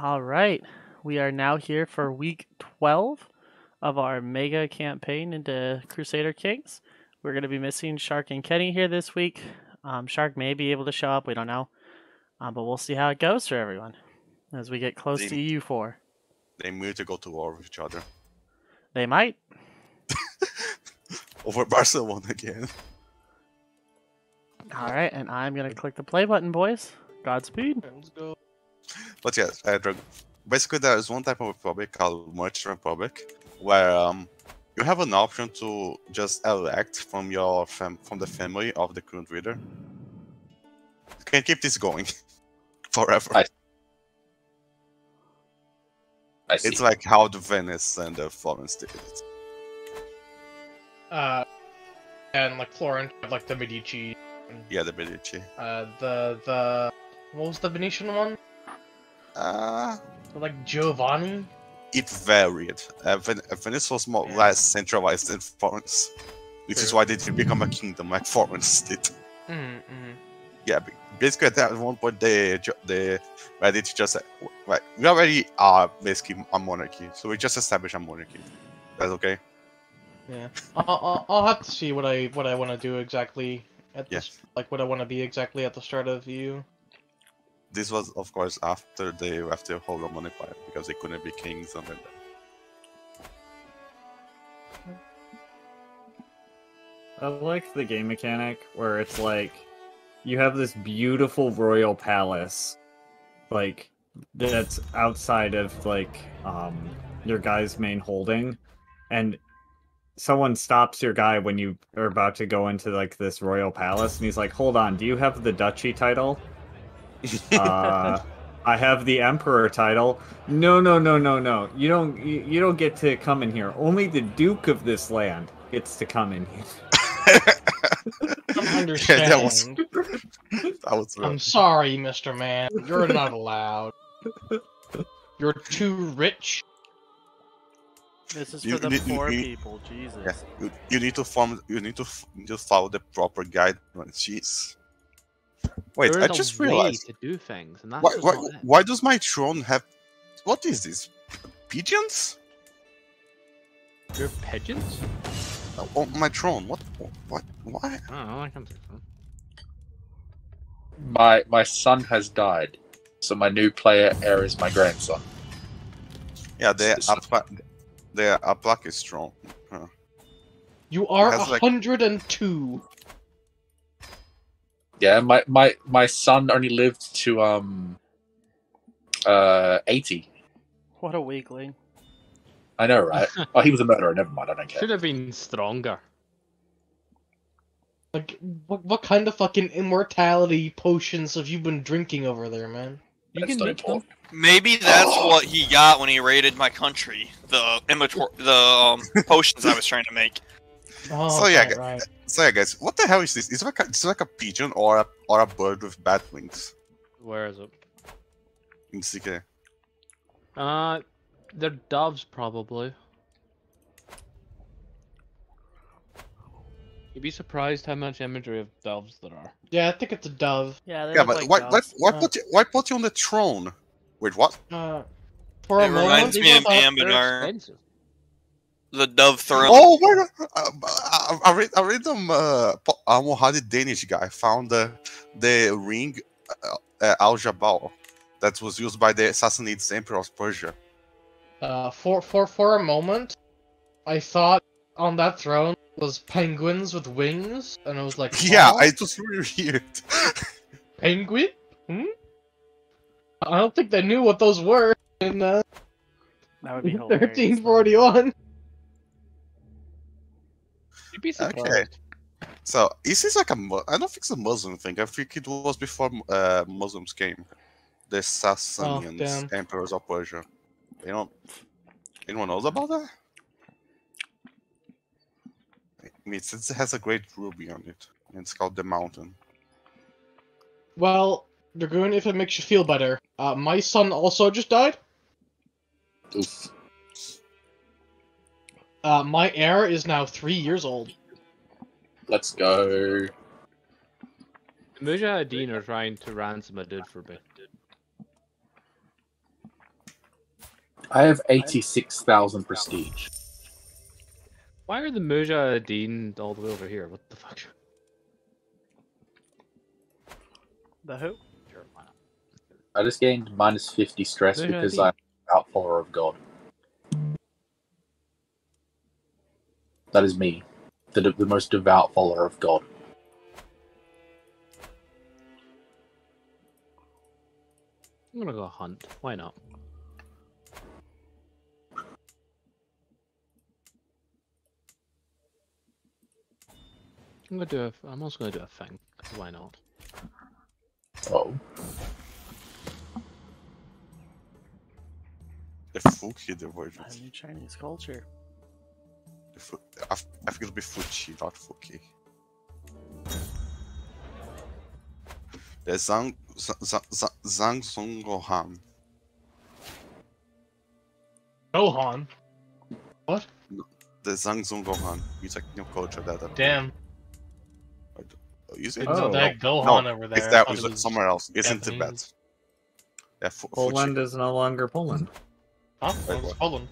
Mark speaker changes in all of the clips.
Speaker 1: All right, we are now here for week 12 of our mega campaign into Crusader Kings. We're going to be missing Shark and Kenny here this week. Shark may be able to show up, we don't know. But we'll see how it goes for everyone as we get close to EU4.
Speaker 2: They need to go to war with each other.
Speaker 1: They might.
Speaker 2: Over Barcelona again.
Speaker 1: All right, and I'm going to click the play button, boys. Godspeed.
Speaker 3: Let's go.
Speaker 2: But yes, basically there is one type of republic called Merchant Republic, where you have an option to just elect from your from the family of the current leader. You can keep this going forever.
Speaker 4: I see.
Speaker 2: It's like how the Venice and the Florence did it.
Speaker 3: And like Florence, like the Medici.
Speaker 2: Yeah, the Medici.
Speaker 3: The what was the Venetian one? Like Giovanni.
Speaker 2: It varied. Venice was more or less centralized than Florence, which is why they didn't become a kingdom like Florence did. Yeah, basically at one point they ready to just like we already are basically a monarchy, so we just established a monarchy. That's okay.
Speaker 3: Yeah, I'll have to see what I want to do exactly at this, like what I want to be exactly at the start of EU.
Speaker 2: This was, of course, after they left the whole Roman Empire because they couldn't be kings under them.
Speaker 5: I like the game mechanic where it's like you have this beautiful royal palace, like that's outside of like your guy's main holding, and someone stops your guy when you are about to go into like this royal palace, and he's like, "Hold on, do you have the duchy title?" I have the emperor title. No. You don't get to come in here. Only the duke of this land gets to come in here.
Speaker 3: I understand.
Speaker 2: Yeah, that was
Speaker 3: I'm sorry, Mr. Man. You're not allowed. You're too rich.
Speaker 1: This is for the poor people, Jesus.
Speaker 2: Yeah, you need to follow the proper guidelines. Jeez. Wait, I just realized
Speaker 6: to do things, and that's
Speaker 2: why does my throne have? What is this? Pigeons?
Speaker 6: Your pigeons?
Speaker 2: Oh, my throne. What? Why?
Speaker 6: I don't know. I can't see them.
Speaker 4: My son has died, so my new player heir is my grandson.
Speaker 2: Yeah, their Aplak is strong. Huh.
Speaker 3: You are 102.
Speaker 4: Yeah, my son only lived to 80.
Speaker 1: What a weakling.
Speaker 4: I know, right? Oh, he was a murderer. Never mind. I don't care.
Speaker 6: Should have been stronger.
Speaker 3: Like, what kind of fucking immortality potions have you been drinking over there, man?
Speaker 6: You can make them.
Speaker 7: Maybe that's what he got when he raided my country. The potions I was trying to make.
Speaker 3: Oh,
Speaker 2: so yeah,
Speaker 3: right.
Speaker 2: So yeah, guys, what the hell is this? Is it like a pigeon or a bird with bat wings?
Speaker 6: Where is it?
Speaker 2: In CK.
Speaker 6: They're doves, probably. You'd be surprised how much imagery of doves there are.
Speaker 3: Yeah, I think it's a dove.
Speaker 1: Yeah,
Speaker 2: but
Speaker 1: like
Speaker 2: why put you on the throne? Wait, what?
Speaker 3: For a
Speaker 7: It
Speaker 3: moment,
Speaker 7: reminds me of
Speaker 6: They're
Speaker 7: Ambinar.
Speaker 6: expensive.
Speaker 7: The dove throne.
Speaker 2: Oh my god! I read them. Mohadi Danish guy found the ring Al Jabal that was used by the assassinated emperor of Persia.
Speaker 3: For a moment, I thought on that throne was penguins with wings, and I was like,
Speaker 2: yeah,
Speaker 3: oh,
Speaker 2: it was really weird.
Speaker 3: Penguin? Hmm? I don't think they knew what those were in
Speaker 1: that would be hilarious,
Speaker 3: 1341.
Speaker 6: You'd be surprised.
Speaker 2: Okay. So, is this like I don't think it's a Muslim thing. I think it was before Muslims came. The Sasanians, emperors of Persia. Anyone knows about that? I mean, it has a great ruby on it. And it's called the Mountain.
Speaker 3: Well, Dragoon, if it makes you feel better, my son also just died.
Speaker 4: Oof.
Speaker 3: My heir is now 3 years old.
Speaker 4: Let's go.
Speaker 6: Mujahideen are trying to ransom a dude for a bit.
Speaker 4: I have 86,000 prestige.
Speaker 6: Why are the Mujahideen all the way over here? What the fuck?
Speaker 1: The who?
Speaker 4: I just gained minus 50 stress
Speaker 6: Mujahideen.
Speaker 4: because I'm a devout follower of God. That is me, the most devout follower of God.
Speaker 6: I'm gonna go hunt. Why not? I'm also gonna do a thing. Why not?
Speaker 4: Oh.
Speaker 2: The Fuki, the word.
Speaker 1: A new Chinese culture.
Speaker 2: I think it'll be Fuchi, not Fuki. The Zhang Song Gohan.
Speaker 3: Gohan. What?
Speaker 2: The Zhang Song Gohan. It's like new culture that.
Speaker 3: Damn.
Speaker 2: Is it?
Speaker 3: Didn't know
Speaker 5: Oh.
Speaker 3: that Gohan over there.
Speaker 2: It's
Speaker 3: I
Speaker 2: that
Speaker 3: thought it
Speaker 2: was somewhere else. It's in
Speaker 3: Japanese.
Speaker 2: Tibet. Yeah,
Speaker 5: Poland is no longer Poland.
Speaker 3: Huh?
Speaker 2: Wait,
Speaker 3: It's
Speaker 2: what?
Speaker 3: Poland.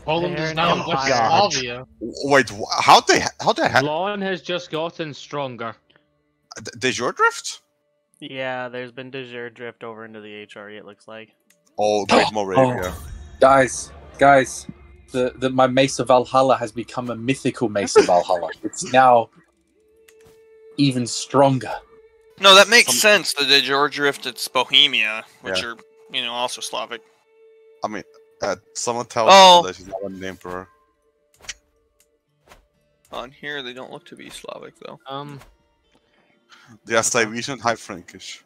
Speaker 3: Poland
Speaker 1: They're
Speaker 3: is now
Speaker 1: an
Speaker 3: West
Speaker 1: empire.
Speaker 3: Slavia.
Speaker 2: Wait, how the heck?
Speaker 6: Lawn has just gotten stronger.
Speaker 2: Did your drift?
Speaker 1: Yeah, there's been de jure drift over into the HRE, it looks like.
Speaker 2: Oh, Great Moravia.
Speaker 4: Guys, my Mace of Valhalla has become a mythical Mace of Valhalla. It's now even stronger.
Speaker 7: No, that makes sense. The de jure drift, it's Bohemia, which
Speaker 2: Yeah.
Speaker 7: are, also Slavic.
Speaker 2: I mean, someone tells
Speaker 7: Oh.
Speaker 2: me that she's not an emperor.
Speaker 7: On here, they don't look to be Slavic, though.
Speaker 2: They are Silesian High Frankish.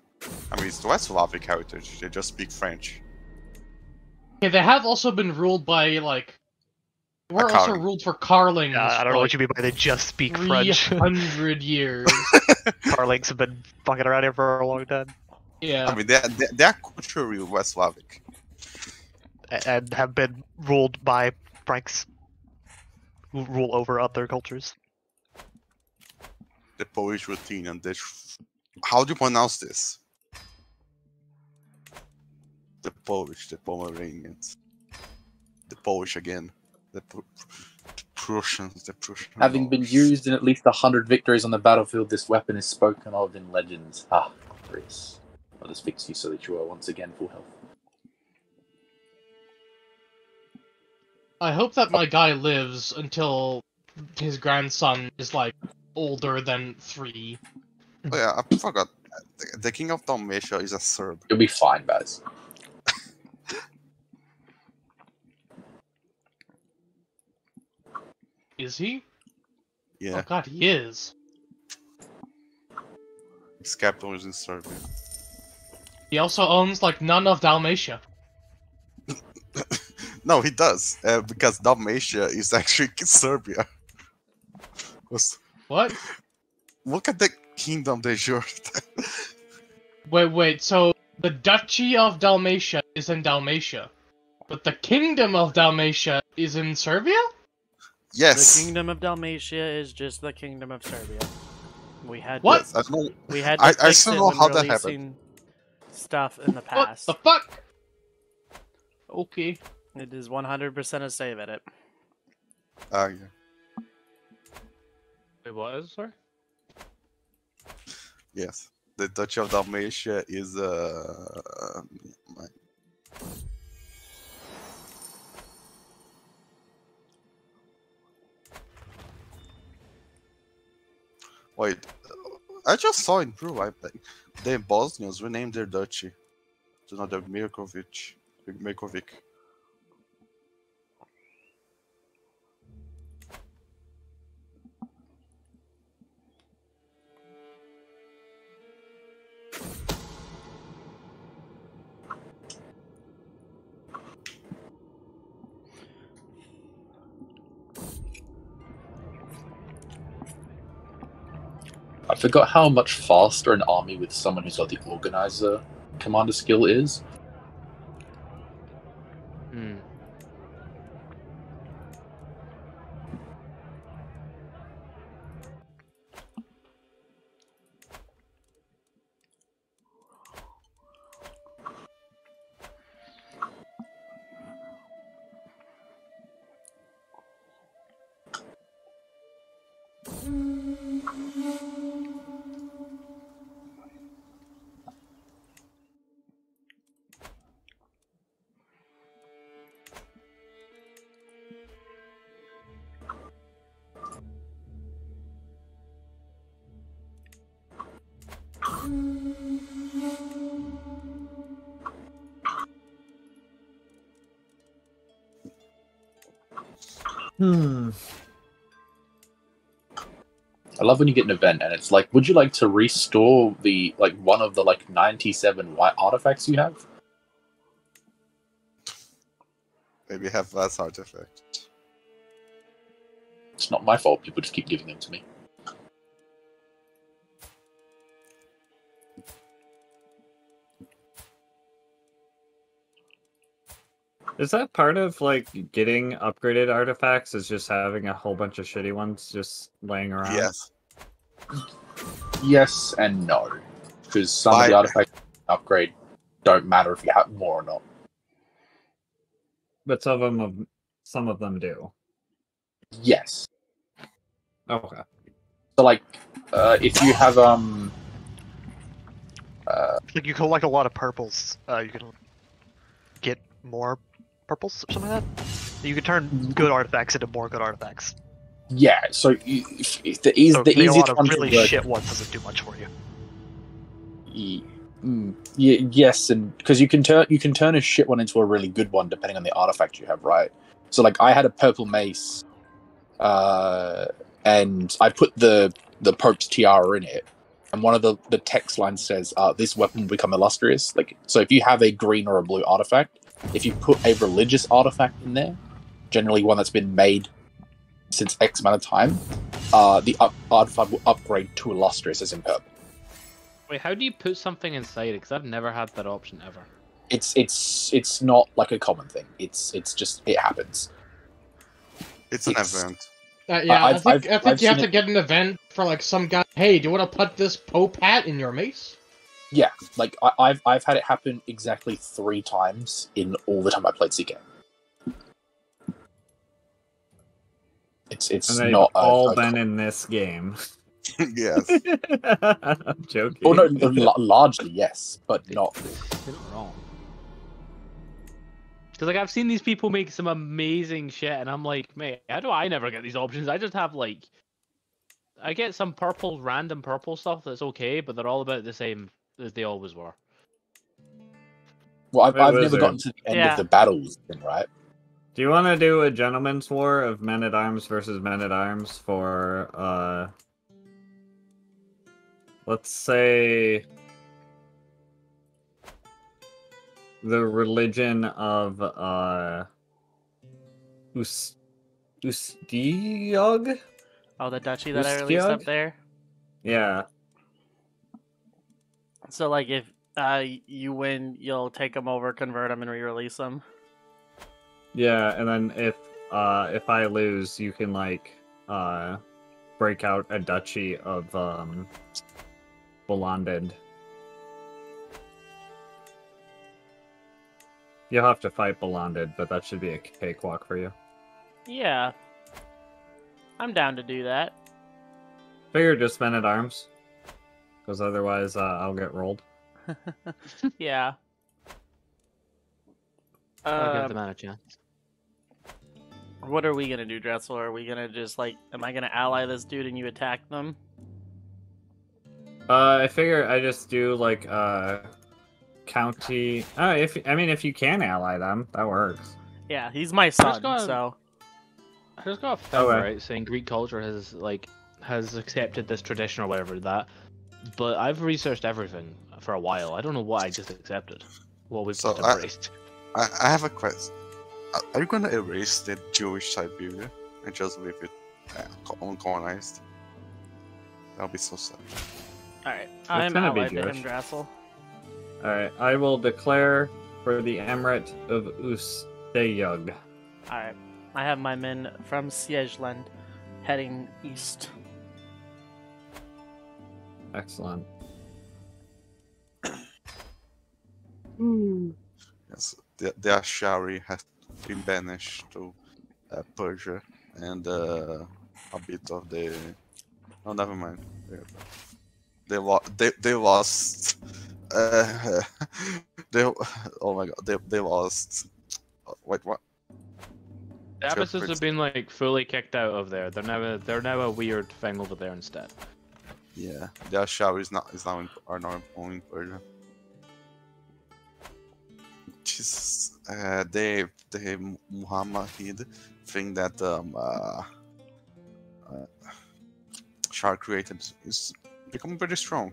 Speaker 2: I mean, it's the West Slavic heritage. They just speak French.
Speaker 3: Okay, they have also been ruled by, like... They were
Speaker 2: A
Speaker 3: also
Speaker 2: Karling.
Speaker 3: ruled for Carlings.
Speaker 8: Yeah, I don't
Speaker 3: for,
Speaker 8: know
Speaker 3: like,
Speaker 8: what you mean by they just speak French.
Speaker 3: 300 years.
Speaker 8: Carlings have been fucking around here for a long time.
Speaker 3: Yeah.
Speaker 2: I mean, they're culturally West Slavic.
Speaker 8: And have been ruled by Franks who rule over other cultures.
Speaker 2: The Polish routine and this. How do you pronounce this? The Polish, the Pomeranians, the Polish again, the Prussians.
Speaker 4: Having been used in at least 100 victories on the battlefield, this weapon is spoken of in legends. Ah, Chris. I'll just fix you so that you are once again full health.
Speaker 3: I hope that my guy lives until his grandson is, like, older than 3.
Speaker 2: Oh yeah, I forgot. The King of Dalmatia is a Serb.
Speaker 4: You'll be fine, Baz.
Speaker 3: Is he?
Speaker 2: Yeah,
Speaker 3: Oh god, he is.
Speaker 2: his capital is in Serbia.
Speaker 3: He also owns, like, none of Dalmatia.
Speaker 2: No, he does, because Dalmatia is actually Serbia.
Speaker 3: What?
Speaker 2: Look at the kingdom de jure.
Speaker 3: Wait, so the Duchy of Dalmatia is in Dalmatia, but the Kingdom of Dalmatia is in Serbia?
Speaker 2: Yes.
Speaker 1: The Kingdom of Dalmatia is just the Kingdom of Serbia. We had
Speaker 3: What?
Speaker 2: Yes, I don't know.
Speaker 1: we had to
Speaker 2: I
Speaker 1: fix
Speaker 2: still
Speaker 1: it
Speaker 2: know
Speaker 1: when
Speaker 2: how that happened.
Speaker 1: releasing stuff in the
Speaker 3: What
Speaker 1: past.
Speaker 3: the fuck? Okay.
Speaker 1: It is 100% a save edit.
Speaker 2: Yeah.
Speaker 6: Wait, what is it, sorry?
Speaker 2: Yes. The Duchy of Dalmatia is Wait, I just saw in Peru, I think the Bosnians renamed their duchy to another Mirkovic.
Speaker 4: I forgot how much faster an army with someone who's got the organizer commander skill is.
Speaker 6: Hmm.
Speaker 4: I love when you get an event and it's like, would you like to restore the one of the 97 white artifacts you have?
Speaker 2: Maybe have less artifact.
Speaker 4: It's not my fault. People just keep giving them to me.
Speaker 5: Is that part of getting upgraded artifacts? Is just having a whole bunch of shitty ones just laying around?
Speaker 2: Yes.
Speaker 4: Yes and no, because some of the artifacts upgrade don't matter if you have more or not.
Speaker 5: But some of them do.
Speaker 4: Yes.
Speaker 5: Okay.
Speaker 4: So if you have
Speaker 8: you collect a lot of purples, you can get more purples or something like that. You can turn good artifacts into more good artifacts.
Speaker 4: Yeah, so if the
Speaker 8: So
Speaker 4: the
Speaker 8: a
Speaker 4: easiest
Speaker 8: lot
Speaker 4: one
Speaker 8: of really
Speaker 4: to work,
Speaker 8: shit ones doesn't do much for you.
Speaker 4: yes, and because you can turn a shit one into a really good one depending on the artifact you have, right? So I had a purple mace, and I put the Pope's tiara in it, and one of the text lines says, "This weapon will become illustrious." So if you have a green or a blue artifact, if you put a religious artifact in there, generally one that's been made since X amount of time, the artifact will upgrade to illustrious as in purple.
Speaker 6: Wait, how do you put something inside it? Because I've never had that option ever.
Speaker 4: It's not a common thing. It's just it happens.
Speaker 2: It's an event.
Speaker 3: Yeah, I think you have to
Speaker 4: it...
Speaker 3: get an event for some guy. Hey, do you want to put this Pope hat in your mace?
Speaker 4: Yeah, I've had it happen exactly 3 times in all the time I played CK. It's
Speaker 5: and
Speaker 4: not
Speaker 5: all been in this game.
Speaker 2: Yes.
Speaker 5: I'm joking.
Speaker 4: Well, no, largely yes, but not.
Speaker 6: They're not wrong. Because I've seen these people make some amazing shit, and I'm like, mate, how do I never get these options? I just have I get some random purple stuff that's okay, but they're all about the same as they always were.
Speaker 4: Well, I've never gotten to the end of the battles, right?
Speaker 5: Do you want to do a gentleman's war of men-at-arms versus men-at-arms for, let's say, the religion of, Ustiog?
Speaker 1: Oh, the duchy that I released up there?
Speaker 5: Yeah.
Speaker 1: So, if you win, you'll take them over, convert them, and re-release them?
Speaker 5: Yeah, and then if I lose, you can, break out a duchy of, Belonded. You'll have to fight Belonded, but that should be a cakewalk for you.
Speaker 1: Yeah. I'm down to do that.
Speaker 5: Figure just men-at-arms. Because otherwise, I'll get rolled.
Speaker 1: Yeah.
Speaker 6: I'll give the man a chance.
Speaker 1: What are we gonna do, Dressel? Are we gonna just, am I gonna ally this dude and you attack them?
Speaker 5: I figure I just do, county... if you can ally them, that works.
Speaker 1: Yeah, he's my son, so...
Speaker 6: I just got a thing, right, saying Greek culture has accepted this tradition or whatever that, but I've researched everything for a while. I don't know what I just accepted. What we've just embraced.
Speaker 2: I have a question. Are you gonna erase the Jewish Siberia and just leave it uncolonized? That'll be so sad.
Speaker 1: Alright, I'm allied to him, Drassel.
Speaker 5: Alright, I will declare for the Emirate of Usteyug.
Speaker 1: Alright, I have my men from Siegeland heading east.
Speaker 5: Excellent.
Speaker 2: Yes, the Ashari has been banished to Persia, and a bit of the... Oh, never mind. They lost. Oh my god! They lost. Wait, what?
Speaker 6: The Abbassids have been fully kicked out of there. They're now a weird thing over there instead.
Speaker 2: Yeah, the Ashari are now in Persia. she's they Muhammad thing that Shark created is becoming pretty strong.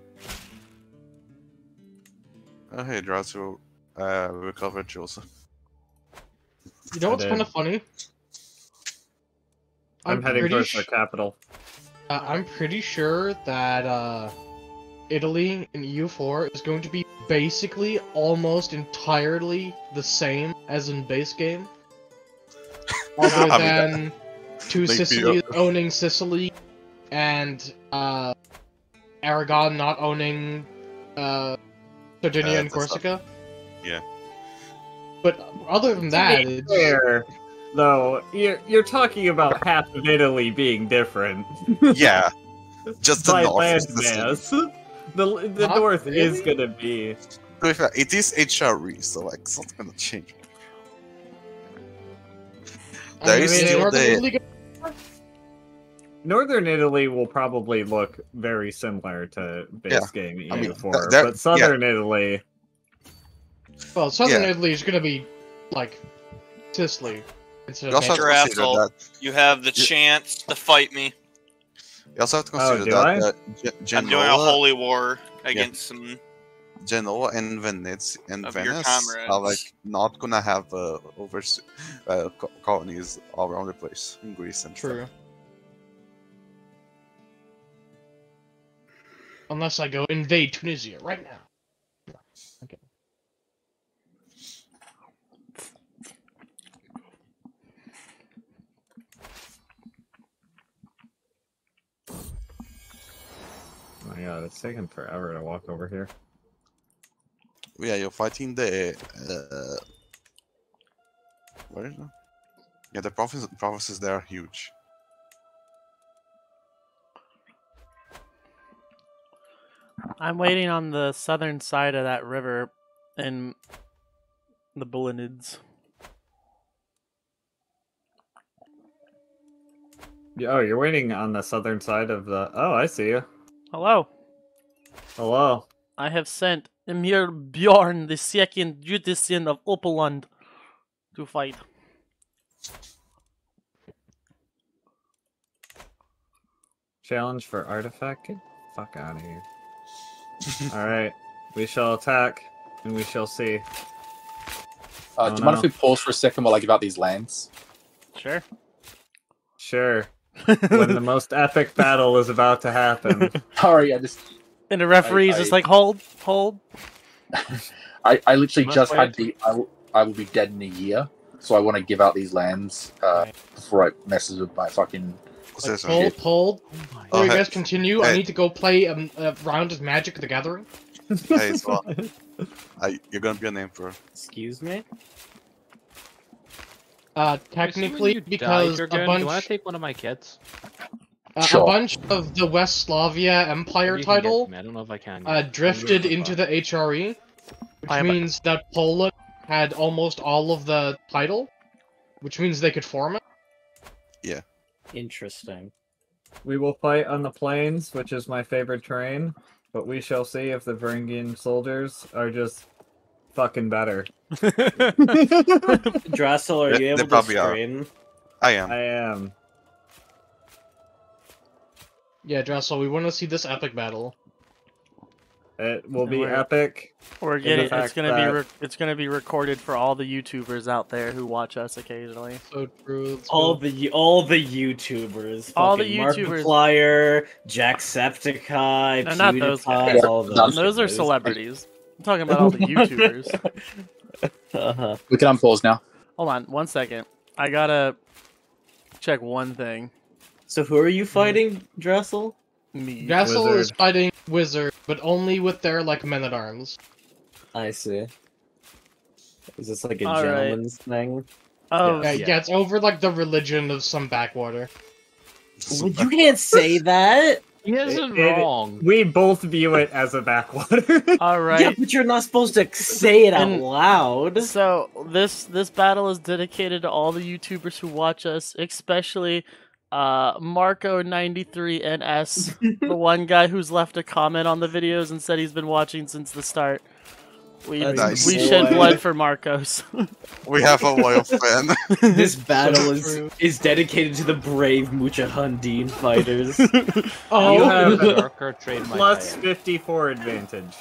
Speaker 2: Hey, Drazu, recovered Joseph.
Speaker 3: You know what's kind of funny?
Speaker 5: I'm heading towards the capital.
Speaker 3: I'm pretty sure that Italy in EU4 is going to be basically almost entirely the same as in base game. Other than two Sicilies owning Sicily and Aragon not owning Sardinia and Corsica.
Speaker 2: Yeah.
Speaker 3: But other than that, it's...
Speaker 5: Fair, though, you're talking about half of Italy being different.
Speaker 2: Yeah. Just the
Speaker 5: by
Speaker 2: north.
Speaker 5: landmass. The north
Speaker 3: really?
Speaker 5: is gonna be.
Speaker 2: It is HRE, so like it's not gonna change. There is still the
Speaker 5: Northern Italy will probably look very similar to base game EU4, but Southern Italy.
Speaker 3: Well, Southern Italy is gonna be like Sicily.
Speaker 2: You also have to consider that
Speaker 7: you have the chance to fight me.
Speaker 2: You also have to consider that
Speaker 7: I'm doing a holy war against some.
Speaker 2: Genoa and Venice and Venice are like not gonna have colonies all around the place in Greece and
Speaker 3: True.
Speaker 2: stuff.
Speaker 3: Unless I go invade Tunisia right now. Okay.
Speaker 5: Oh my god, it's taking forever to walk over here.
Speaker 2: Yeah, you're fighting the where is it? Yeah, the provinces there are huge.
Speaker 1: I'm waiting on the southern side of that river in the Bulinids.
Speaker 5: Oh, you're waiting on the southern side of the... Oh, I see you.
Speaker 1: Hello.
Speaker 5: Hello.
Speaker 1: I have sent Emir Bjorn, the second Judician of Opoland, to fight.
Speaker 5: Challenge for artifact? Get the fuck out of here. Alright. We shall attack, and we shall see.
Speaker 4: Do you mind if we pause for a second while I give out these lands?
Speaker 1: Sure.
Speaker 5: Sure. When the most epic battle is about to happen.
Speaker 4: Sorry, I just...
Speaker 1: And the referee's just like, hold.
Speaker 4: I literally just had the... I will be dead in a year, so I want to give out these lands before I messes with my fucking...
Speaker 3: Hold. Before you guys continue, I need to go play a round of Magic the Gathering.
Speaker 2: Hey, so, you're gonna be an emperor.
Speaker 9: Excuse me?
Speaker 3: Technically, because a bunch...
Speaker 6: Do you want to take one of my kids?
Speaker 3: Sure. A bunch of the West Slavia Empire title
Speaker 6: I don't know if I can.
Speaker 3: drifted into the HRE, which means that Poland had almost all of the title, which means they could form it.
Speaker 2: Yeah.
Speaker 9: Interesting.
Speaker 5: We will fight on the plains, which is my favorite terrain, but we shall see if the Varangian soldiers are just fucking better.
Speaker 9: Drassel, are you able to stream?
Speaker 2: I am.
Speaker 5: I am.
Speaker 3: Yeah, Drassel, we want to see this epic battle.
Speaker 5: It will be epic.
Speaker 1: We're getting it's gonna be recorded for all the YouTubers out there who watch us occasionally.
Speaker 3: So true.
Speaker 9: All the YouTubers.
Speaker 1: All the
Speaker 9: YouTubers. Markiplier, Jacksepticeye,
Speaker 1: no, not those guys.
Speaker 9: All
Speaker 1: those are celebrities. I'm talking about all the YouTubers.
Speaker 4: We can unpause now.
Speaker 1: Hold on, 1 second. I gotta check one thing.
Speaker 9: So who are you fighting, Drassel?
Speaker 1: Me.
Speaker 3: Drassel is fighting Wizard, but only with their like men-at-arms.
Speaker 9: I see. Is this like a gentleman's thing?
Speaker 1: Oh,
Speaker 3: yeah, it's over like the religion of some backwater.
Speaker 9: Well, you can't say that.
Speaker 6: He isn't wrong.
Speaker 5: We both view it as a backwater.
Speaker 1: All right.
Speaker 9: Yeah, but you're not supposed to say it out loud.
Speaker 1: So this battle is dedicated to all the YouTubers who watch us, especially Marco93NS, the one guy who's left a comment on the videos and said he's been watching since the start. We
Speaker 2: Nice.
Speaker 1: we shed blood for Marcos.
Speaker 2: We have a loyal fan.
Speaker 9: This battle is dedicated to the brave Mujahideen fighters.
Speaker 3: Oh,
Speaker 5: You have
Speaker 6: Berserker trade my
Speaker 5: plus
Speaker 6: tie-in.
Speaker 5: 54 advantage.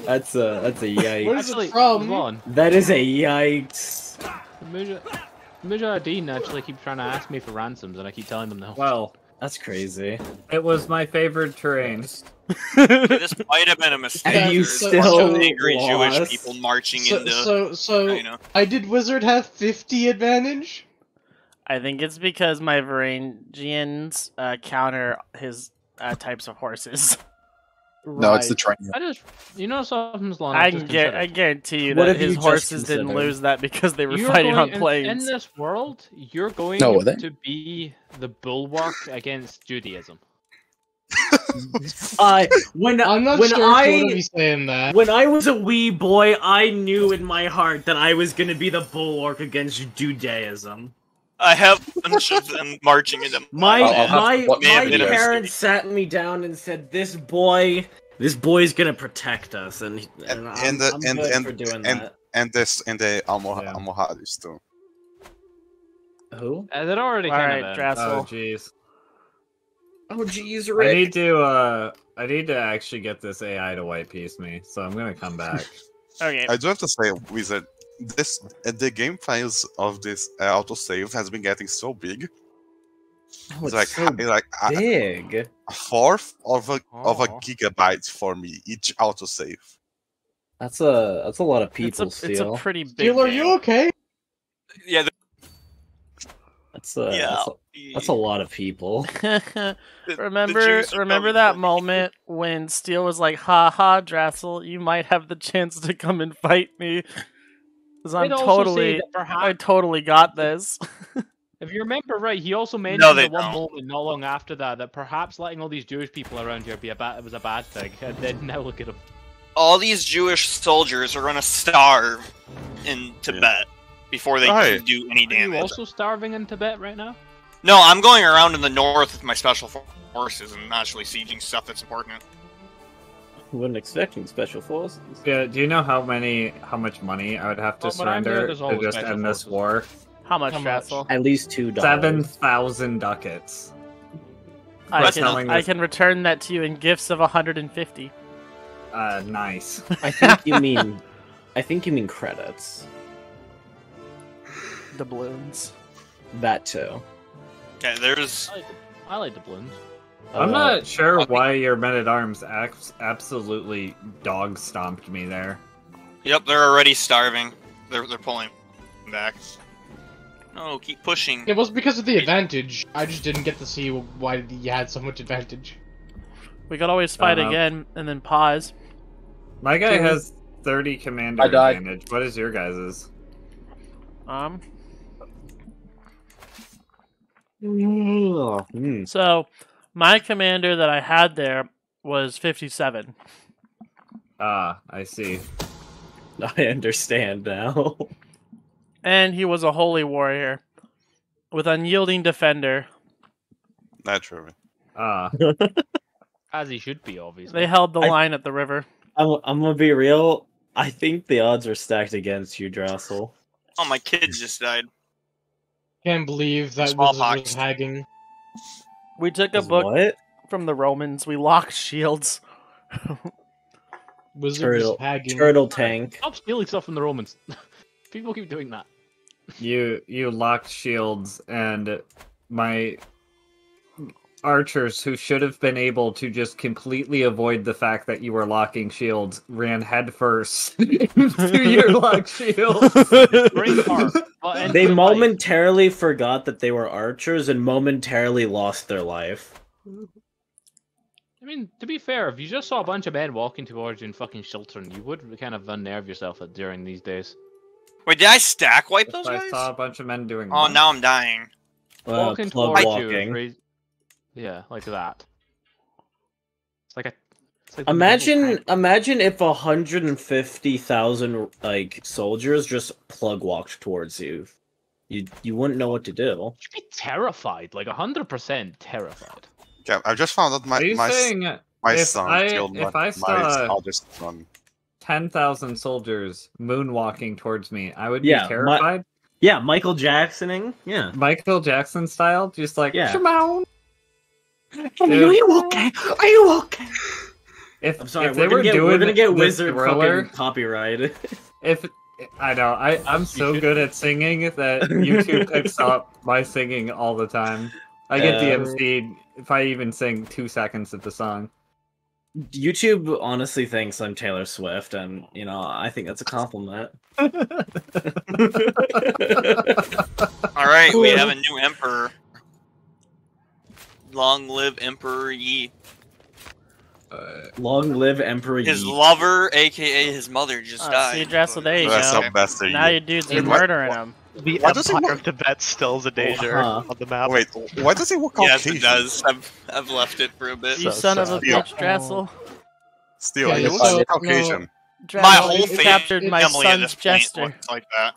Speaker 9: That's a yikes.
Speaker 3: Where's it
Speaker 6: Actually,
Speaker 3: from?
Speaker 6: hold on.
Speaker 9: That is a yikes.
Speaker 6: Mujahideen actually keep trying to ask me for ransoms, and I keep telling them no.
Speaker 5: Well,
Speaker 9: That's crazy.
Speaker 5: it was my favorite terrain.
Speaker 7: This might have been a mistake.
Speaker 9: And you
Speaker 7: There's a
Speaker 9: still
Speaker 7: bunch of angry Jewish
Speaker 9: lost.
Speaker 7: people marching
Speaker 3: So,
Speaker 7: into.
Speaker 3: so I did Wizard have 50 advantage?
Speaker 1: I think it's because my Varangians counter his types of horses.
Speaker 4: No, it's the train.
Speaker 6: I just, something's long.
Speaker 1: I guarantee you
Speaker 9: What
Speaker 1: that
Speaker 9: have you
Speaker 1: his
Speaker 9: just
Speaker 1: horses didn't
Speaker 9: considered?
Speaker 1: lose that because they were
Speaker 6: You're
Speaker 1: fighting on
Speaker 6: going,
Speaker 1: planes.
Speaker 6: in this world, you're going
Speaker 4: No, were they?
Speaker 6: to be the bulwark against Judaism.
Speaker 9: When
Speaker 3: I'm not
Speaker 9: when
Speaker 3: sure
Speaker 9: I
Speaker 3: if you want to be saying that.
Speaker 9: when I was a wee boy, I knew in my heart that I was gonna be the bulwark against Judaism.
Speaker 7: I have a bunch of them marching into.
Speaker 9: My
Speaker 4: I'll have
Speaker 9: my
Speaker 4: to watch
Speaker 7: the
Speaker 9: my
Speaker 7: video.
Speaker 9: parents sat me down and said, "This boy's gonna protect us," and I'm good for doing that.
Speaker 2: And the
Speaker 5: Yeah.
Speaker 2: Almohadis too.
Speaker 9: Who?
Speaker 6: That already
Speaker 1: All
Speaker 6: kind
Speaker 1: right,
Speaker 6: of.
Speaker 1: Drassel.
Speaker 5: Oh, jeez.
Speaker 9: Oh, jeez,
Speaker 5: I need to actually get this AI to white piece me, so I'm gonna come back.
Speaker 1: Okay.
Speaker 2: I do have to say, Wizard, the game files of this autosave has been getting so big.
Speaker 9: Oh,
Speaker 2: It's
Speaker 9: it's
Speaker 2: like
Speaker 9: so big.
Speaker 2: a fourth of a
Speaker 6: Oh.
Speaker 2: gigabyte for me each autosave.
Speaker 9: That's a lot of people.
Speaker 1: It's
Speaker 9: Steel.
Speaker 1: a pretty big
Speaker 3: Steel, are
Speaker 1: game.
Speaker 3: you okay?
Speaker 7: Yeah,
Speaker 9: That's
Speaker 7: yeah.
Speaker 9: that's a lot of people.
Speaker 1: remember
Speaker 7: Jews are
Speaker 1: remember
Speaker 7: probably
Speaker 1: that
Speaker 7: fucking-
Speaker 1: moment when Steel was like, "Ha ha, Drassel, you might have the chance to come and fight me." Because
Speaker 6: I'd also say that
Speaker 1: I
Speaker 6: perhaps,
Speaker 1: totally got this.
Speaker 6: if you remember right, he also mentioned
Speaker 7: No, they
Speaker 6: at one
Speaker 7: don't.
Speaker 6: moment not long after that perhaps letting all these Jewish people around here was a bad thing, and then now look at him.
Speaker 7: All these Jewish soldiers are gonna starve in Tibet before they
Speaker 2: Right.
Speaker 7: can do any
Speaker 6: Are you
Speaker 7: damage.
Speaker 6: also starving in Tibet right now?
Speaker 7: No, I'm going around in the north with my special forces and actually sieging stuff that's important.
Speaker 9: Wasn't expecting special forces.
Speaker 5: Yeah, do you know how much money I would have to
Speaker 6: Oh, but I'm there,
Speaker 5: surrender
Speaker 6: there's
Speaker 5: to
Speaker 6: always
Speaker 5: just
Speaker 6: special
Speaker 5: end this
Speaker 6: forces.
Speaker 5: war?
Speaker 1: How much,
Speaker 6: How much?
Speaker 1: Drassel?
Speaker 9: At least $2.
Speaker 5: 7,000 ducats.
Speaker 1: I
Speaker 7: That's
Speaker 1: can
Speaker 7: telling
Speaker 1: I
Speaker 5: us-
Speaker 1: can return that to you in gifts of 150.
Speaker 5: Nice.
Speaker 9: I think you mean credits.
Speaker 1: Doubloons.
Speaker 9: That too.
Speaker 7: Okay, there's.
Speaker 6: I like the balloons.
Speaker 5: I'm not sure why your men-at-arms absolutely dog stomped me there.
Speaker 7: Yep, they're already starving. They're pulling back. No, keep pushing.
Speaker 3: It was because of the advantage. I just didn't get to see why you had so much advantage.
Speaker 1: We could always fight
Speaker 5: Uh-huh.
Speaker 1: again and then pause.
Speaker 5: My guy has 30 commander
Speaker 4: I died.
Speaker 5: advantage. What is your guys's?
Speaker 1: So my commander that I had there was 57.
Speaker 5: Ah, I see.
Speaker 9: I understand now.
Speaker 1: And he was a holy warrior with unyielding defender.
Speaker 2: Naturally.
Speaker 5: Ah,
Speaker 6: As he should be, obviously.
Speaker 1: They held the
Speaker 9: I-
Speaker 1: line at the river.
Speaker 9: I'm gonna be real. I think the odds are stacked against you, Drassel.
Speaker 7: Oh, my kids just died.
Speaker 3: Can't believe that Wizard
Speaker 7: Smallpox.
Speaker 3: was hagging.
Speaker 1: We took a
Speaker 9: Is
Speaker 1: book
Speaker 9: What?
Speaker 1: from the Romans. We locked shields.
Speaker 3: Wizard was hagging.
Speaker 9: Turtle tank.
Speaker 6: Stop stealing stuff from the Romans. People keep doing that.
Speaker 5: you locked shields, and my archers, who should have been able to just completely avoid the fact that you were locking shields, ran headfirst into your locked shields.
Speaker 6: Great part. But ends
Speaker 9: They
Speaker 6: with life.
Speaker 9: momentarily forgot that they were archers and momentarily lost their life.
Speaker 6: I mean, to be fair, if you just saw a bunch of men walking towards you and fucking sheltering, you would kind of unnerve yourself during these days.
Speaker 7: Wait, did I stack wipe those
Speaker 5: I
Speaker 7: guys?
Speaker 5: saw a bunch of men doing
Speaker 7: Oh,
Speaker 5: that.
Speaker 7: now I'm dying.
Speaker 6: Walking
Speaker 9: Plug
Speaker 6: towards
Speaker 9: walking.
Speaker 6: you. Yeah, like that. It's like a. It's like
Speaker 9: Imagine if 150,000 like soldiers just plug walked towards you. You wouldn't know what to do.
Speaker 6: You'd be terrified, like 100% terrified.
Speaker 2: Okay, I just found out
Speaker 5: Are you saying
Speaker 2: my
Speaker 5: if
Speaker 2: son
Speaker 5: I-
Speaker 2: killed
Speaker 5: if
Speaker 2: my
Speaker 5: I saw-
Speaker 2: eldest son.
Speaker 5: 10,000 soldiers moonwalking towards me, I would be
Speaker 9: Yeah,
Speaker 5: terrified.
Speaker 9: Yeah, Michael Jacksoning. Yeah.
Speaker 5: Michael Jackson style, just like,
Speaker 9: Yeah.
Speaker 5: Shimon!
Speaker 9: Are you okay? Are you okay?
Speaker 5: If,
Speaker 9: I'm sorry,
Speaker 5: if they were doing
Speaker 9: we're gonna get
Speaker 5: this
Speaker 9: Wizard
Speaker 5: thriller,
Speaker 9: fucking copyrighted.
Speaker 5: if I know, I'm so good at singing that YouTube picks up my singing all the time. I get DMC'd if I even sing 2 seconds of the song.
Speaker 9: YouTube honestly thinks I'm Taylor Swift, and you know I think that's a compliment.
Speaker 7: All right, we have a new emperor. Long live Emperor Yi.
Speaker 9: Long live Emperor Yi.
Speaker 7: His lover, aka his mother, just died.
Speaker 1: See, Dressel, there you
Speaker 2: That's
Speaker 1: go.
Speaker 2: the best thing.
Speaker 1: Now your dudes are murdering him.
Speaker 8: The
Speaker 2: Why does it
Speaker 8: Empire
Speaker 2: look-
Speaker 8: of Tibet still is a danger on the map.
Speaker 2: Wait, why does it work out?
Speaker 7: Yes, it does. I've left it for a bit.
Speaker 1: You
Speaker 8: So
Speaker 1: son of a
Speaker 8: sad.
Speaker 1: bitch, Dressel.
Speaker 2: Still,
Speaker 3: Yeah,
Speaker 2: it
Speaker 3: so-
Speaker 2: looks Caucasian.
Speaker 1: Dressel,
Speaker 7: My whole
Speaker 1: you
Speaker 7: family
Speaker 1: captured my
Speaker 7: at
Speaker 1: son's
Speaker 7: this point
Speaker 1: jester.
Speaker 7: looks like that.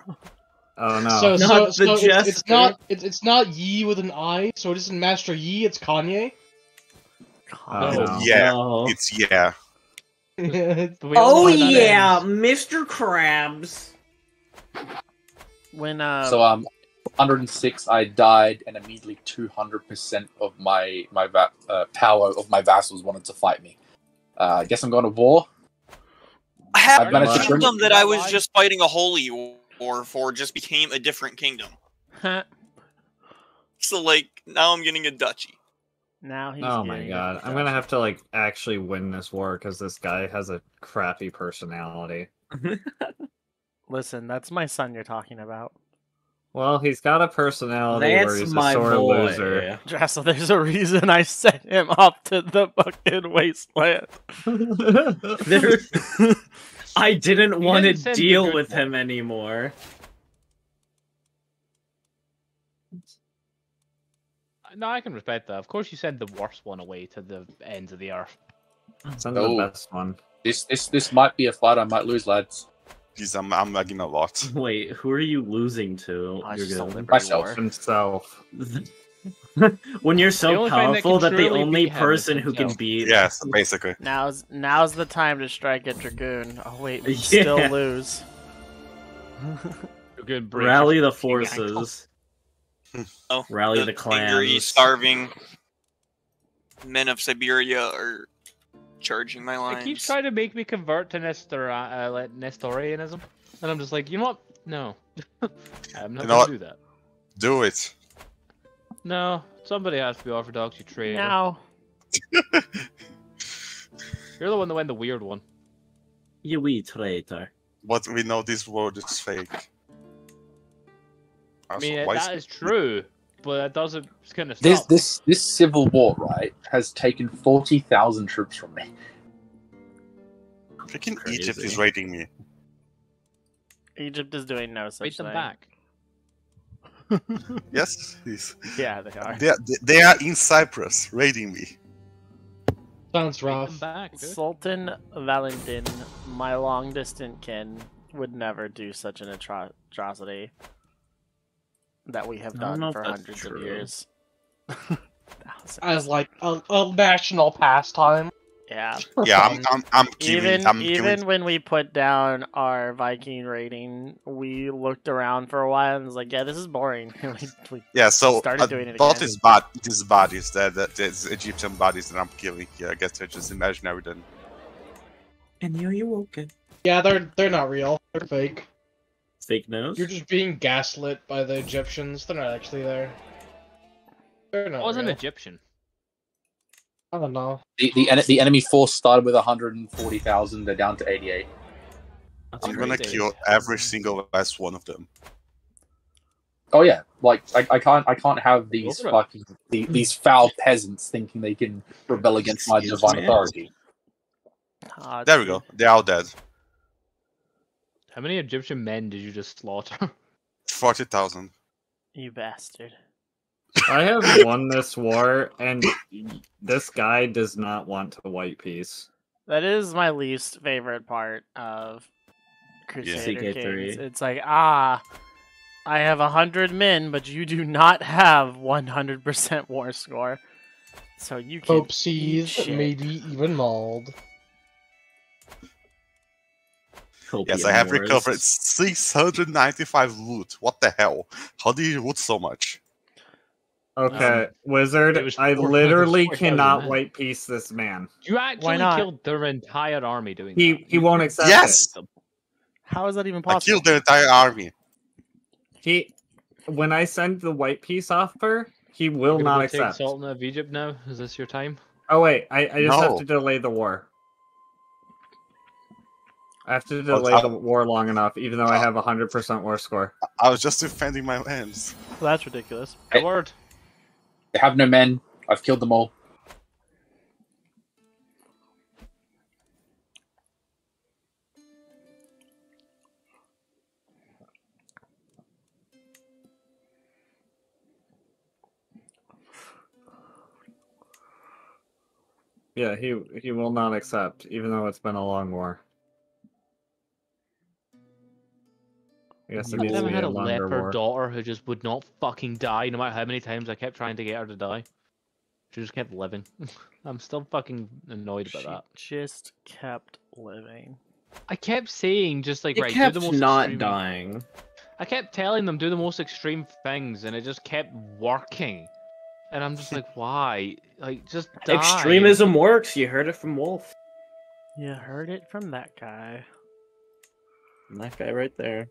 Speaker 5: Oh no.
Speaker 3: So,
Speaker 9: Not the
Speaker 3: it's
Speaker 9: jester.
Speaker 3: not it's not Yi with an I, so it isn't Master Yi, it's Kanye.
Speaker 5: Oh, no.
Speaker 2: Yeah,
Speaker 9: No.
Speaker 2: it's yeah.
Speaker 8: We all
Speaker 9: Oh
Speaker 8: know how that
Speaker 9: yeah,
Speaker 8: ends.
Speaker 9: Mr. Krabs.
Speaker 1: When
Speaker 4: So 106, I died, and immediately 200% of my power of my vassals wanted to fight me. I guess I'm going to war.
Speaker 7: I have
Speaker 4: I've managed
Speaker 7: a
Speaker 4: to bring-
Speaker 7: kingdom that I was just fighting a holy war for just became a different kingdom. So like now I'm getting a duchy.
Speaker 1: now he's
Speaker 5: Oh my
Speaker 1: getting
Speaker 5: god,
Speaker 1: it.
Speaker 5: I'm gonna have to like actually win this war because this guy has a crappy personality.
Speaker 1: Listen, that's my son you're talking about.
Speaker 5: Well, he's got a personality where
Speaker 9: That's
Speaker 5: he's a
Speaker 9: my
Speaker 5: sore
Speaker 9: boy.
Speaker 5: loser.
Speaker 1: Dressel, there's a reason I sent him up to the fucking wasteland.
Speaker 9: I didn't want to
Speaker 6: didn't send the
Speaker 9: deal
Speaker 6: good
Speaker 9: with
Speaker 6: one.
Speaker 9: him anymore.
Speaker 6: No, I can respect that. Of course, you send the worst one away to the ends of the earth.
Speaker 5: Send
Speaker 4: Oh.
Speaker 5: the best one.
Speaker 4: This might be a fight I might lose, lads.
Speaker 2: Jeez, I'm lagging a lot.
Speaker 9: Wait, who are you losing to?
Speaker 1: I
Speaker 9: You're
Speaker 1: just
Speaker 9: good.
Speaker 1: told
Speaker 4: Myself.
Speaker 5: Himself.
Speaker 9: When you're
Speaker 6: The
Speaker 9: so
Speaker 6: only thing that
Speaker 9: powerful
Speaker 6: can
Speaker 9: that the
Speaker 6: truly
Speaker 9: only
Speaker 6: beat him is
Speaker 9: person who can
Speaker 6: himself.
Speaker 9: beat
Speaker 2: Yes, basically.
Speaker 1: Now's the time to strike a dragoon. Oh wait, we
Speaker 9: Yeah.
Speaker 1: still lose.
Speaker 6: Good British
Speaker 9: rally the
Speaker 6: king ankle.
Speaker 9: forces.
Speaker 7: Oh,
Speaker 9: Rally the
Speaker 7: angry,
Speaker 9: clans.
Speaker 7: starving men of Siberia are charging my
Speaker 6: It
Speaker 7: lines.
Speaker 6: keeps trying to make me convert to Nestorianism, and I'm just like, you know what? No, I'm not
Speaker 2: You know
Speaker 6: gonna
Speaker 2: what?
Speaker 6: do that.
Speaker 2: Do it.
Speaker 6: No, somebody has to be Orthodox, you traitor.
Speaker 1: Now,
Speaker 6: You're the one that went the weird one.
Speaker 9: You wee traitor.
Speaker 2: But we know this world is fake.
Speaker 6: I
Speaker 2: Also,
Speaker 6: mean,
Speaker 2: why
Speaker 6: that is true, but that doesn't kind of
Speaker 4: This
Speaker 6: stop.
Speaker 4: this civil war, right, has taken 40,000 troops from me.
Speaker 2: freaking
Speaker 9: Crazy.
Speaker 2: Egypt is raiding me.
Speaker 1: Egypt is doing no such
Speaker 6: Wait them
Speaker 1: thing.
Speaker 6: back.
Speaker 2: Yes, yes.
Speaker 1: Yeah, they are.
Speaker 2: They are in Cyprus raiding me.
Speaker 3: Sounds
Speaker 6: Wait them
Speaker 3: rough.
Speaker 6: back, dude.
Speaker 1: Sultan Valentin, my long-distant kin, would never do such an atrocity that we have
Speaker 9: I don't
Speaker 1: done
Speaker 9: know if
Speaker 1: for
Speaker 9: that's
Speaker 1: hundreds
Speaker 9: true.
Speaker 1: of years. Thousands.
Speaker 3: As like a national pastime.
Speaker 1: Yeah.
Speaker 2: Yeah, I'm giving.
Speaker 1: Even
Speaker 2: I'm
Speaker 1: even
Speaker 2: giving.
Speaker 1: when we put down our Viking rating, we looked around for a while and was like, "Yeah, this is boring." we
Speaker 2: Yeah, so
Speaker 1: started doing it
Speaker 2: both
Speaker 1: again.
Speaker 2: is these bodies that is Egyptian bodies that I'm killing. Yeah, I guess they're just imaginary then.
Speaker 9: And you okay?
Speaker 3: Yeah, they're not real. They're fake.
Speaker 9: Fake news?
Speaker 3: You're just being gaslit by the Egyptians. They're not actually there. They're
Speaker 6: I
Speaker 3: not
Speaker 6: was an
Speaker 3: real.
Speaker 6: Egyptian.
Speaker 3: I don't know.
Speaker 4: The enemy force started with 140,000. They're down to 88.
Speaker 9: That's
Speaker 2: I'm gonna
Speaker 9: crazy.
Speaker 2: kill every single last one of them.
Speaker 4: Oh yeah, like I can't have these
Speaker 6: Go for it.
Speaker 4: fucking these foul peasants thinking they can rebel against my
Speaker 9: Excuse
Speaker 4: divine
Speaker 9: me?
Speaker 4: authority.
Speaker 2: There we go. They're all dead.
Speaker 6: How many Egyptian men did you just slaughter?
Speaker 2: 40,000.
Speaker 1: You bastard.
Speaker 5: I have won this war, and this guy does not want to white peace.
Speaker 1: That is my least favorite part of Crusader
Speaker 9: CK3.
Speaker 1: Kings. It's like, I have 100 men, but you do not have 100% war score. So you can eat
Speaker 3: Oopsies,
Speaker 1: shit.
Speaker 3: maybe even mauled.
Speaker 2: Yes, I have recovered 695 loot. What the hell? How do you loot so much?
Speaker 5: Okay, Wizard,
Speaker 6: it was
Speaker 5: I
Speaker 6: 4,000
Speaker 5: literally
Speaker 6: 4,000
Speaker 5: cannot
Speaker 6: men.
Speaker 5: white piece this man.
Speaker 6: You actually
Speaker 1: not?
Speaker 6: killed their entire army doing
Speaker 5: He
Speaker 6: that.
Speaker 5: he won't accept
Speaker 2: Yes!
Speaker 5: it.
Speaker 1: How is that even
Speaker 2: I
Speaker 1: possible?
Speaker 2: killed the entire army.
Speaker 5: When I send the white piece offer, he will
Speaker 6: You're
Speaker 5: not
Speaker 6: gonna go take
Speaker 5: accept.
Speaker 6: Sultan of Egypt now? Is this your time?
Speaker 5: Oh wait, I just have
Speaker 2: No.
Speaker 5: to delay the war. I have to delay the war long enough, even though I have 100% war score.
Speaker 2: I was just defending my lands.
Speaker 1: Well, that's ridiculous.
Speaker 4: Hey.
Speaker 6: Word.
Speaker 4: They have no men. I've killed them all.
Speaker 5: Yeah, he will not accept, even though it's been a long war. I guess it
Speaker 6: I've
Speaker 5: needs to
Speaker 6: never
Speaker 5: be
Speaker 6: had
Speaker 5: a
Speaker 6: a
Speaker 5: longer
Speaker 6: leper
Speaker 5: war.
Speaker 6: daughter who just would not fucking die, no matter how many times I kept trying to get her to die. She just kept living. I'm still fucking annoyed about that.
Speaker 1: Just kept living.
Speaker 6: I kept saying, just like,
Speaker 9: It
Speaker 6: right,
Speaker 9: kept
Speaker 6: do the most
Speaker 9: not
Speaker 6: extreme...
Speaker 9: dying.
Speaker 6: I kept telling them, do the most extreme things, and it just kept working. And I'm just like, why? Like, just die.
Speaker 9: Extremism works. You heard it from Wolf.
Speaker 1: You heard it from that guy.
Speaker 9: And that guy right there.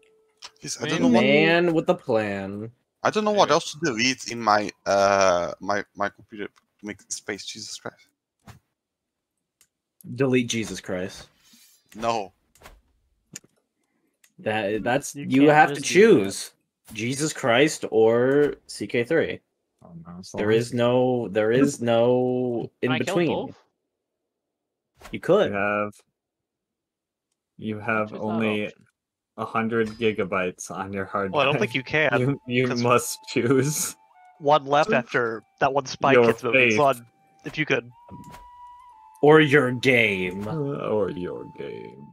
Speaker 2: Yes, I
Speaker 6: Man,
Speaker 2: don't know what.
Speaker 9: Man with a plan.
Speaker 2: I don't know what else to delete in my my computer to make space. Jesus Christ.
Speaker 9: Delete Jesus Christ.
Speaker 2: No.
Speaker 9: That's
Speaker 1: You
Speaker 9: you
Speaker 1: can't
Speaker 9: have to
Speaker 1: just do
Speaker 9: choose Jesus Christ or CK3.
Speaker 5: Oh, no, it's
Speaker 9: There
Speaker 5: long.
Speaker 9: is no in
Speaker 6: Can I kill
Speaker 9: between.
Speaker 6: both?
Speaker 9: You could.
Speaker 5: You have
Speaker 6: Choose that
Speaker 5: only
Speaker 6: option.
Speaker 5: 100 gigabytes on your hard drive.
Speaker 8: Well, I don't think you can.
Speaker 5: You
Speaker 8: 'cause
Speaker 5: must choose
Speaker 8: one left after that one Spy
Speaker 5: Your
Speaker 8: Kids movie.
Speaker 5: faith.
Speaker 8: So if you could.
Speaker 9: Or your game.
Speaker 5: or your game.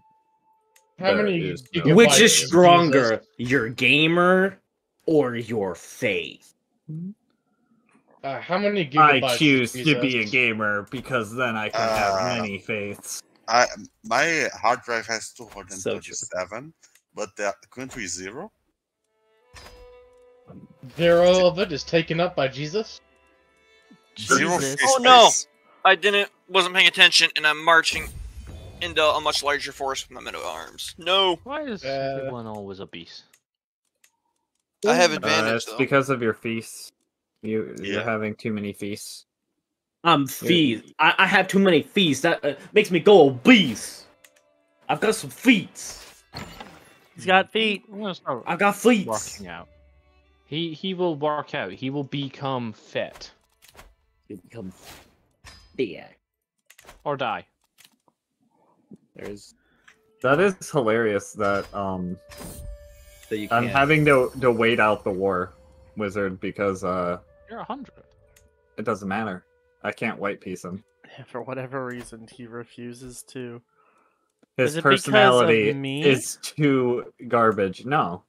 Speaker 3: How
Speaker 5: There
Speaker 3: many
Speaker 5: is no
Speaker 3: gigabytes
Speaker 9: Which is
Speaker 3: Jesus?
Speaker 9: stronger, your gamer or your faith?
Speaker 3: How many
Speaker 5: I
Speaker 3: gigabytes?
Speaker 5: choose
Speaker 3: is
Speaker 5: to be a
Speaker 3: Jesus?
Speaker 5: gamer because then I can have many faiths.
Speaker 2: My hard drive has
Speaker 9: So
Speaker 2: 237, but the country is 0.
Speaker 3: 0 of it is taken up by Jesus.
Speaker 2: 0
Speaker 1: Jesus.
Speaker 2: free
Speaker 7: Oh, no.
Speaker 2: space.
Speaker 7: I wasn't paying attention, and I'm marching into a much larger force with my men at arms. No,
Speaker 6: Why is everyone always a beast?
Speaker 7: I have advantage
Speaker 5: It's
Speaker 7: though.
Speaker 5: because of your feasts. You're
Speaker 2: Yeah.
Speaker 5: having too many feasts.
Speaker 9: Feast. I have too many feasts. That makes me go obese. I've got some feats.
Speaker 1: He's got feet.
Speaker 6: I'm gonna start
Speaker 9: I've got feats.
Speaker 6: working out. He will work out. He will become fit
Speaker 9: You become yeah.
Speaker 6: or die.
Speaker 9: There's
Speaker 5: That is hilarious that
Speaker 9: that you
Speaker 5: I'm
Speaker 9: can't.
Speaker 5: having to wait out the war, Wizard, because
Speaker 6: You're 100.
Speaker 5: it doesn't matter. I can't white piece him.
Speaker 1: For whatever reason, he refuses to.
Speaker 5: His
Speaker 1: Is it because of
Speaker 5: personality
Speaker 1: me?
Speaker 5: is too garbage. No.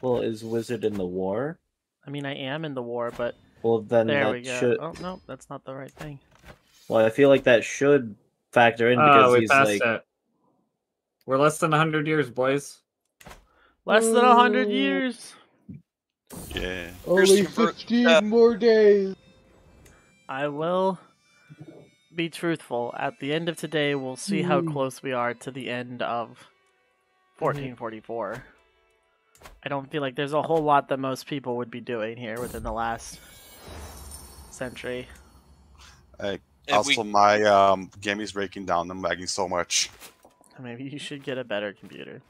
Speaker 9: Well, is Wizard in the war?
Speaker 1: I mean, I am in the war, but
Speaker 9: Well, then
Speaker 1: there
Speaker 9: that
Speaker 1: we go.
Speaker 9: should.
Speaker 1: Oh no, that's not the right thing.
Speaker 9: Well, I feel like that should factor in
Speaker 5: Oh,
Speaker 9: because
Speaker 5: we
Speaker 9: he's
Speaker 5: passed
Speaker 9: like.
Speaker 5: it. We're less than 100 years, boys.
Speaker 1: Less than 100 years.
Speaker 2: Yeah.
Speaker 3: Only
Speaker 7: Christopher,
Speaker 3: 15 more days.
Speaker 1: I will be truthful. At the end of today, we'll see how close we are to the end of 1444. I don't feel like there's a whole lot that most people would be doing here within the last century.
Speaker 2: Also, my game is breaking down. I'm lagging so much.
Speaker 1: Maybe you should get a better computer.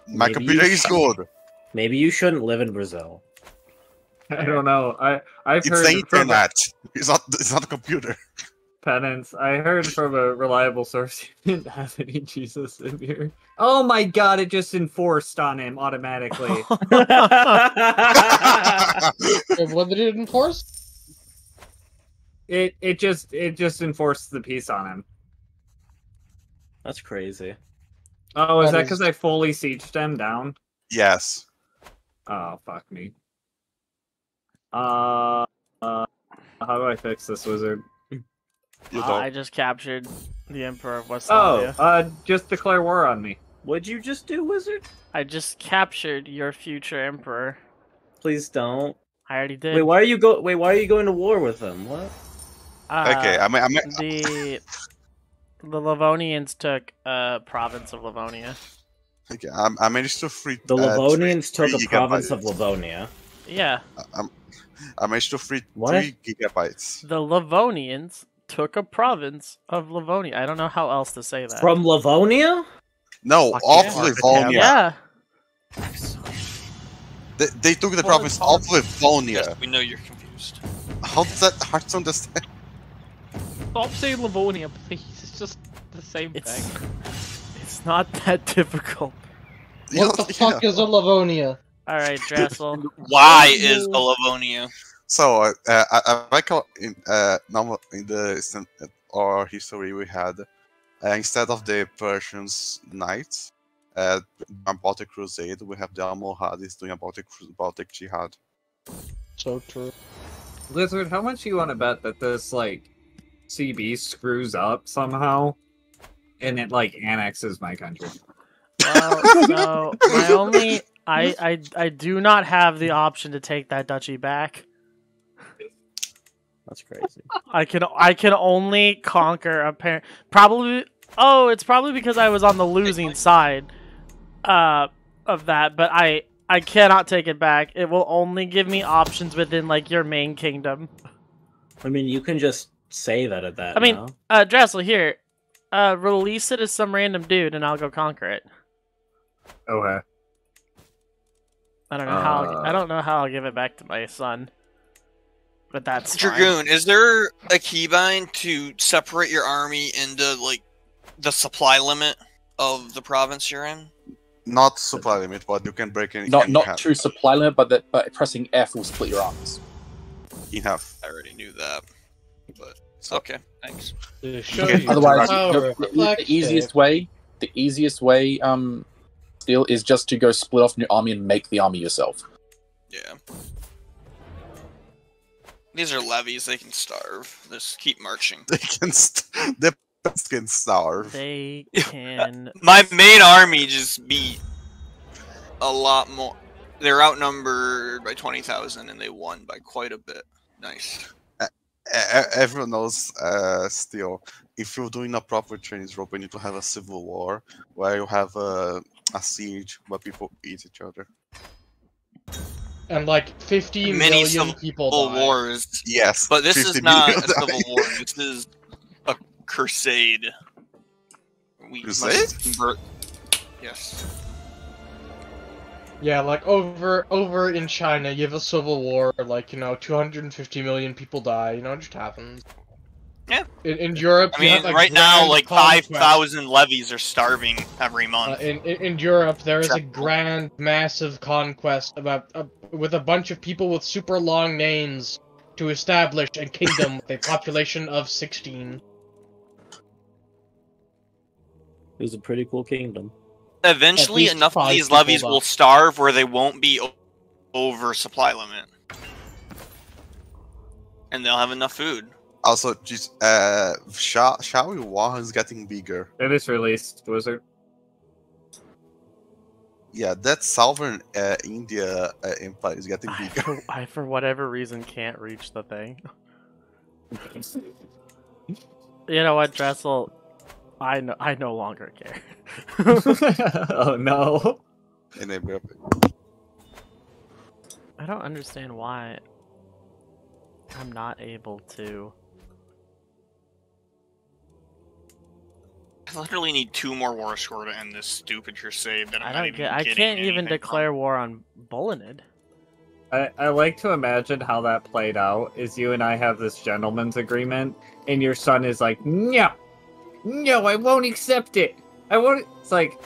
Speaker 2: My
Speaker 9: Maybe
Speaker 2: computer
Speaker 9: you
Speaker 2: is
Speaker 9: should.
Speaker 2: good.
Speaker 9: Maybe you shouldn't live in Brazil.
Speaker 5: I don't know. I've
Speaker 2: It's
Speaker 5: heard
Speaker 2: the
Speaker 5: from
Speaker 2: internet. It's not a computer.
Speaker 5: Penance. I heard from a reliable source you didn't have any Jesus in here. Oh my god! It just enforced on him automatically.
Speaker 3: What did it enforce?
Speaker 5: it just enforced the peace on him.
Speaker 9: That's crazy.
Speaker 5: Oh, is
Speaker 3: That
Speaker 5: that
Speaker 3: is-
Speaker 5: because I fully sieged him down?
Speaker 2: Yes.
Speaker 5: Oh, fuck me. How do I fix this, Wizard?
Speaker 1: I just captured the Emperor of Westphalia.
Speaker 5: Just declare war on me.
Speaker 9: What'd you just do, Wizard?
Speaker 1: I just captured your future Emperor.
Speaker 9: Please don't.
Speaker 1: I already did.
Speaker 9: Wait, why are you going to war with them? What?
Speaker 2: Okay,
Speaker 1: the Livonians took province of Livonia.
Speaker 2: Okay, I managed to free.
Speaker 9: The Livonians took a
Speaker 2: 3
Speaker 9: province
Speaker 2: gigabytes.
Speaker 9: of Livonia.
Speaker 1: Yeah.
Speaker 2: I managed to free
Speaker 9: What?
Speaker 2: 3 gigabytes.
Speaker 1: The Livonians took a province of Livonia. I don't know how else to say that.
Speaker 9: From Livonia?
Speaker 2: No,
Speaker 8: Fuck
Speaker 2: of
Speaker 8: yeah.
Speaker 2: Livonia.
Speaker 1: Yeah.
Speaker 2: They took the province of Livonia.
Speaker 7: Yes, we know you're confused.
Speaker 2: How does that hard to understand?
Speaker 10: Stop saying Livonia, please. It's just the same
Speaker 1: It's
Speaker 10: thing.
Speaker 1: it's not that difficult.
Speaker 3: What the fuck is a Livonia?
Speaker 1: All right, Dressel.
Speaker 7: Why is a Livonia?
Speaker 2: So, I recall in our history we had, instead of the Persians knights about the crusade, we have the Almohades doing about the Baltic jihad.
Speaker 3: So true.
Speaker 5: Lizard, how much you want to bet that this, like, CB screws up somehow, and it, like, annexes my country?
Speaker 1: Well, so my only I do not have the option to take that duchy back.
Speaker 9: That's crazy.
Speaker 1: I can only conquer probably. Oh, it's probably because I was on the losing side of that, but I cannot take it back. It will only give me options within like your main kingdom.
Speaker 9: I mean, you can just say that at that.
Speaker 1: I mean,
Speaker 9: now.
Speaker 1: Dressel, here, release it as some random dude, and I'll go conquer it.
Speaker 5: Okay.
Speaker 1: I don't know how I'll give it back to my son. But that's fine.
Speaker 7: Dragoon, is there a keybind to separate your army into like the supply limit of the province you're in?
Speaker 2: Not supply limit, but you can break it
Speaker 4: Not true supply limit, but pressing F will split your arms.
Speaker 2: in half.
Speaker 7: I already knew that, but okay, thanks.
Speaker 4: Otherwise,
Speaker 3: Power,
Speaker 4: the easiest way, still is just to go split off your army and make the army yourself.
Speaker 7: Yeah. These are levies, they can starve. Just keep marching.
Speaker 2: They can the peasants can starve.
Speaker 1: They can.
Speaker 7: My main army just beat a lot more. They're outnumbered by 20,000 and they won by quite a bit. Nice.
Speaker 2: Everyone knows still, if you're doing a proper training drop, you need to have a civil war where you have a siege where people eat each other.
Speaker 3: And like 50
Speaker 7: Many
Speaker 3: million people
Speaker 7: civil
Speaker 3: die.
Speaker 7: wars.
Speaker 2: Yes.
Speaker 7: But this is
Speaker 2: 50
Speaker 7: not
Speaker 2: million
Speaker 7: a civil
Speaker 2: die.
Speaker 7: war. This is a crusade. We
Speaker 2: Crusade?
Speaker 7: must convert. Yes.
Speaker 3: Yeah, like over in China, you have a civil war, like, 250 million people die, it just happens.
Speaker 7: Yeah.
Speaker 3: In Europe,
Speaker 7: I
Speaker 3: you
Speaker 7: mean,
Speaker 3: have, like,
Speaker 7: right now,
Speaker 3: grand
Speaker 7: like
Speaker 3: conquest.
Speaker 7: 5,000 levies are starving every month.
Speaker 3: In Europe, there is a grand, massive conquest about with a bunch of people with super long names to establish a kingdom with a population of 16.
Speaker 9: It was a pretty cool kingdom.
Speaker 7: Eventually,
Speaker 3: least
Speaker 7: enough of
Speaker 3: 5
Speaker 7: these
Speaker 3: people
Speaker 7: levies
Speaker 3: die.
Speaker 7: will starve where they won't be over supply limit. And they'll have enough food.
Speaker 2: Also, just Shawi War is getting bigger.
Speaker 5: It is released, Wizard.
Speaker 2: Yeah, that southern India empire is getting bigger.
Speaker 1: I for whatever reason can't reach the thing. You know what, Dressel? I no longer care.
Speaker 5: Oh no.
Speaker 1: I don't understand why I'm not able to.
Speaker 7: I literally need 2 more war score to end this stupid crusade that I'm not even
Speaker 1: I
Speaker 7: getting
Speaker 1: can't even
Speaker 7: anything
Speaker 1: declare war on Bullenid.
Speaker 5: I like to imagine how that played out, is you and I have this gentleman's agreement, and your son is like, no, I won't accept it. I won't. It's like,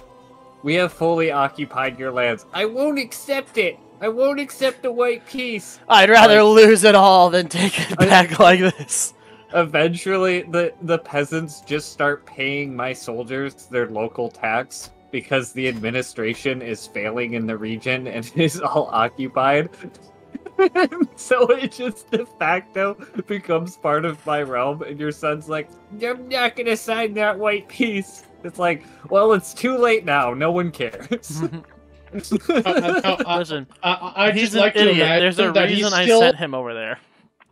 Speaker 5: we have fully occupied your lands. I won't accept it. I won't accept the white peace.
Speaker 1: I'd rather lose it all than take it back like this.
Speaker 5: Eventually, the peasants just start paying my soldiers their local tax because the administration is failing in the region and is all occupied. So it just de facto becomes part of my realm, and your son's like, I'm not gonna sign that white piece. It's like, well, it's too late now. No one cares.
Speaker 1: Listen,
Speaker 3: I
Speaker 1: he's
Speaker 3: just
Speaker 1: an
Speaker 3: like to
Speaker 1: idiot.
Speaker 3: imagine
Speaker 1: There's a
Speaker 3: that
Speaker 1: reason
Speaker 3: he's
Speaker 1: I
Speaker 3: still.
Speaker 1: sent him over there.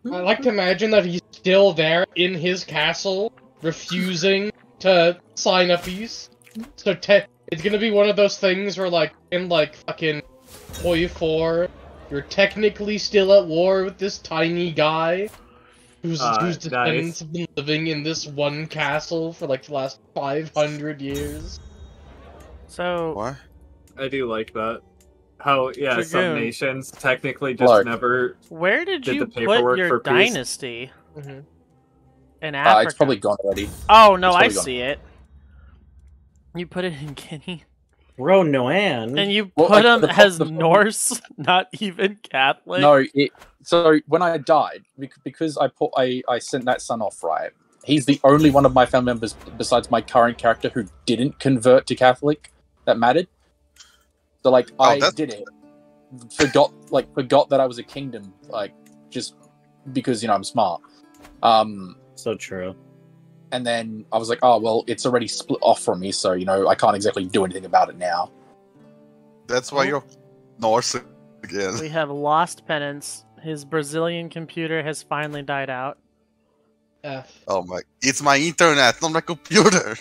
Speaker 3: I like to imagine that he's still there in his castle, refusing to sign a peace. So it's gonna be one of those things where, like, in like fucking Toy 4, you're technically still at war with this tiny guy whose descendants have been living in this one castle for like the last 500 years.
Speaker 1: So
Speaker 2: What?
Speaker 5: I do like that. How, yeah, some
Speaker 1: Dragoon.
Speaker 5: nations technically just
Speaker 4: Lark.
Speaker 5: never
Speaker 1: where did
Speaker 5: did
Speaker 1: you
Speaker 5: the
Speaker 1: put
Speaker 5: paperwork
Speaker 1: your
Speaker 5: for peace.
Speaker 1: dynasty? In Africa.
Speaker 4: It's probably gone already.
Speaker 1: Oh no,
Speaker 4: It's
Speaker 1: I
Speaker 4: probably gone.
Speaker 1: see it. You put it in Guinea.
Speaker 9: Bro, Noan.
Speaker 1: And you
Speaker 4: Well,
Speaker 1: put
Speaker 4: like,
Speaker 1: him
Speaker 4: the-
Speaker 1: as
Speaker 4: the-
Speaker 1: Norse, not even Catholic.
Speaker 4: No, so when I died, because I sent that son off, right? He's the only one of my family members besides my current character who didn't convert to Catholic that mattered. So like I did it. Forgot that I was a kingdom, like just because I'm smart.
Speaker 9: So true.
Speaker 4: And then I was like, oh well, it's already split off from me, so I can't exactly do anything about it now.
Speaker 2: That's why you're Norse again.
Speaker 1: We have lost penance. His Brazilian computer has finally died out.
Speaker 2: Oh my! It's my internet, not my computer.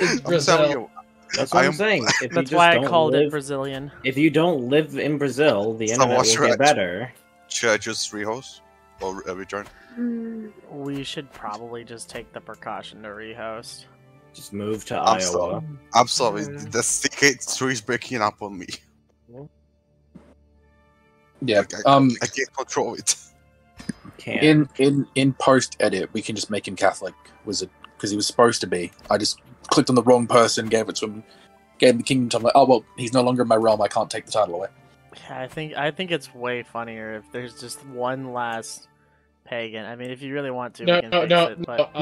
Speaker 2: I'm telling you.
Speaker 9: That's what I'm saying. If you
Speaker 1: That's
Speaker 9: just
Speaker 1: why I
Speaker 9: don't
Speaker 1: called it
Speaker 9: live-
Speaker 1: Brazilian.
Speaker 9: If you don't live in Brazil, the internet will get better.
Speaker 2: Should I just rehost or return?
Speaker 1: We should probably just take the precaution to rehost.
Speaker 9: Just move to
Speaker 2: I'm
Speaker 9: Iowa.
Speaker 2: sorry. I'm sorry. The CK3 is breaking up on me.
Speaker 4: Yeah.
Speaker 2: I can't control it.
Speaker 4: In post edit, we can just make him Catholic wizard because he was supposed to be. I just clicked on the wrong person, gave it to him, gave him the kingdom. I'm like, oh well, he's no longer in my realm. I can't take the title away.
Speaker 1: Yeah, I think it's way funnier if there's just one last pagan. I mean, if you really want to, we can fix it. But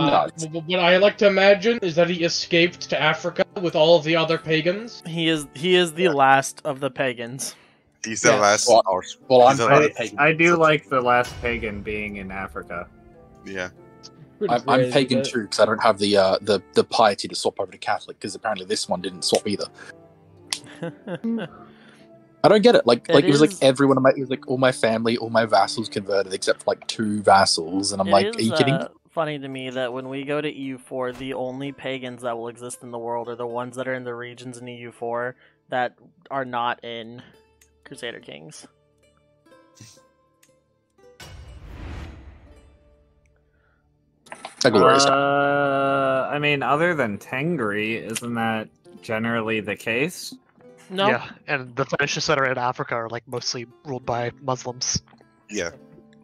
Speaker 3: What I like to imagine is that he escaped to Africa with all of the other pagans.
Speaker 1: he is the last of the pagans.
Speaker 2: He's the last.
Speaker 4: Well,
Speaker 5: I do like the last pagan being in Africa.
Speaker 2: Yeah.
Speaker 4: I'm pagan too because I don't have the piety to swap over to Catholic because apparently this one didn't swap either. I don't get it. It was like everyone, it was like all my family, all my vassals converted except for like 2 vassals, and I'm like, are you kidding?
Speaker 1: Funny to me that when we go to EU4, the only pagans that will exist in the world are the ones that are in the regions in EU4 that are not in Crusader Kings.
Speaker 5: I mean, other than Tengri, isn't that generally the case?
Speaker 1: No.
Speaker 8: Yeah, and the fetishists that are in Africa are like mostly ruled by Muslims.
Speaker 2: Yeah.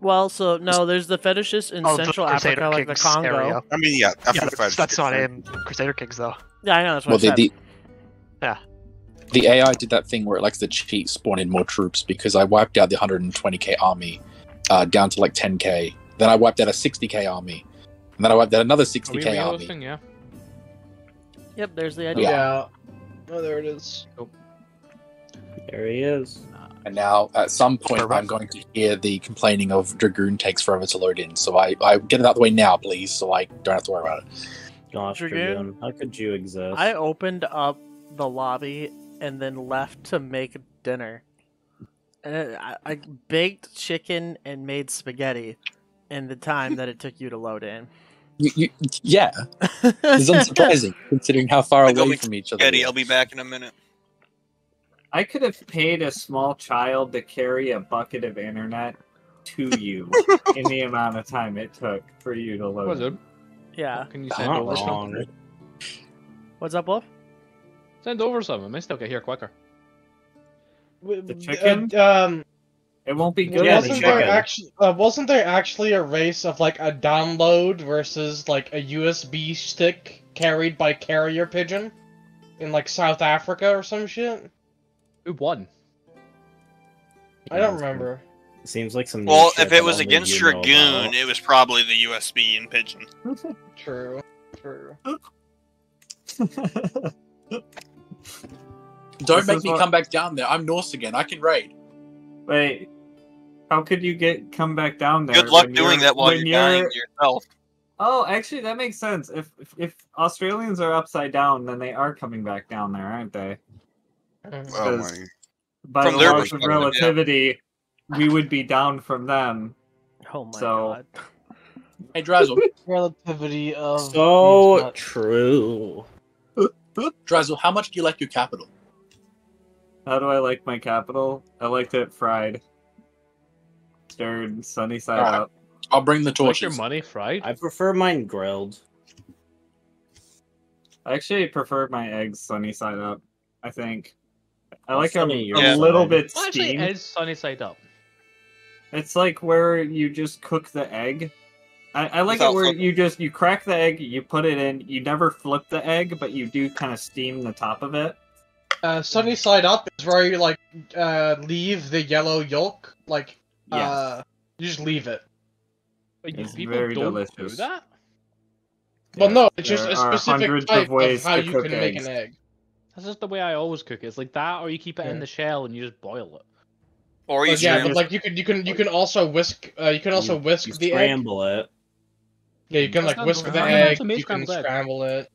Speaker 1: Well, so no, there's the fetishists in Central
Speaker 8: Crusader
Speaker 1: Africa, like the
Speaker 8: Kings
Speaker 1: Congo.
Speaker 8: area.
Speaker 2: I mean, yeah,
Speaker 8: that's not in Crusader Kings though.
Speaker 1: Yeah, I know that's what I said.
Speaker 4: The AI did that thing where it likes to cheat, spawn in more troops because I wiped out the 120k army down to like 10k. Then I wiped out a 60k army, and then I wiped out another 60k army.
Speaker 10: Yeah.
Speaker 1: Yep, there's the idea.
Speaker 3: Yeah. Oh, there it is.
Speaker 9: There he is.
Speaker 4: And now, at some point, I'm going to hear the complaining of Dragoon takes forever to load in. So I get it out of the way now, please, so I don't have to worry about it.
Speaker 9: Gosh, Dragoon, how could you exist?
Speaker 1: I opened up the lobby and then left to make dinner. And I baked chicken and made spaghetti in the time that it took you to load in.
Speaker 4: Yeah. It's unsurprising, considering how far away from each other.
Speaker 7: Eddie, I'll be back in a minute.
Speaker 5: I could have paid a small child to carry a bucket of internet to you in the amount of time it took for you to load.
Speaker 10: Was it?
Speaker 1: Yeah.
Speaker 10: Can you send over some?
Speaker 1: What's up, Wolf?
Speaker 10: Send over some. It may still get here quicker.
Speaker 5: The chicken? It won't be good.
Speaker 3: Wasn't there actually a race of like a download versus like a USB stick carried by carrier pigeon in like South Africa or some shit?
Speaker 10: Who won?
Speaker 3: I don't remember.
Speaker 9: Seems like some.
Speaker 7: Well, if it was against Dragoon, it was probably the USB and pigeon.
Speaker 3: True.
Speaker 4: Don't make me come back down there. I'm Norse again. I can raid.
Speaker 5: Wait. How could you come back down there?
Speaker 7: Good luck doing that while you're dying yourself.
Speaker 5: Oh, actually, that makes sense. If Australians are upside down, then they are coming back down there, aren't they?
Speaker 2: Oh my.
Speaker 5: By
Speaker 7: From
Speaker 5: the
Speaker 7: their
Speaker 5: laws of relativity, we would be down from them.
Speaker 1: Oh my
Speaker 5: So,
Speaker 1: god.
Speaker 4: Hey, Drazzle.
Speaker 3: Relativity of
Speaker 9: So true.
Speaker 4: Drazzle, how much do you like your capital?
Speaker 5: how do I like my capital? I liked it fried. Stirred, sunny side
Speaker 4: Alright.
Speaker 5: up.
Speaker 4: I'll bring the
Speaker 6: Like your
Speaker 4: torches.
Speaker 6: money fried?
Speaker 9: I prefer mine grilled.
Speaker 5: I actually prefer my eggs sunny side up, I think. I
Speaker 9: Well,
Speaker 5: like them
Speaker 9: sunny
Speaker 5: a
Speaker 9: your
Speaker 5: little
Speaker 9: side.
Speaker 5: bit
Speaker 6: Well, actually,
Speaker 5: steamed.
Speaker 6: it's sunny side up.
Speaker 5: It's like where you just cook the egg. I like
Speaker 7: Without
Speaker 5: it where
Speaker 7: flipping.
Speaker 5: you crack the egg, you put it in, you never flip the egg, but you do kind of steam the top of it.
Speaker 3: Sunny side up is where you like leave the yellow yolk, like
Speaker 9: Yes.
Speaker 3: you just leave it.
Speaker 6: But
Speaker 5: It's
Speaker 6: people
Speaker 5: very
Speaker 6: don't
Speaker 5: delicious.
Speaker 6: do that?
Speaker 3: Well,
Speaker 5: Yes,
Speaker 3: no, it's just
Speaker 5: there
Speaker 3: a
Speaker 5: are
Speaker 3: specific
Speaker 5: hundreds
Speaker 3: type
Speaker 5: of ways
Speaker 3: how
Speaker 5: to
Speaker 3: you
Speaker 5: cook
Speaker 3: can make
Speaker 5: eggs.
Speaker 3: an egg.
Speaker 6: That's just the way I always cook it. It's like that, or you keep it in
Speaker 3: Yeah.
Speaker 6: the shell and you just boil it.
Speaker 7: Or you
Speaker 3: But yeah,
Speaker 7: stream
Speaker 3: but like you can also whisk
Speaker 9: You
Speaker 3: the egg.
Speaker 9: scramble it.
Speaker 3: Yeah, you can like
Speaker 6: That's
Speaker 3: whisk
Speaker 6: done.
Speaker 3: the
Speaker 6: I never
Speaker 3: egg.
Speaker 6: made
Speaker 3: You can
Speaker 6: scrambled egg.
Speaker 3: scramble it.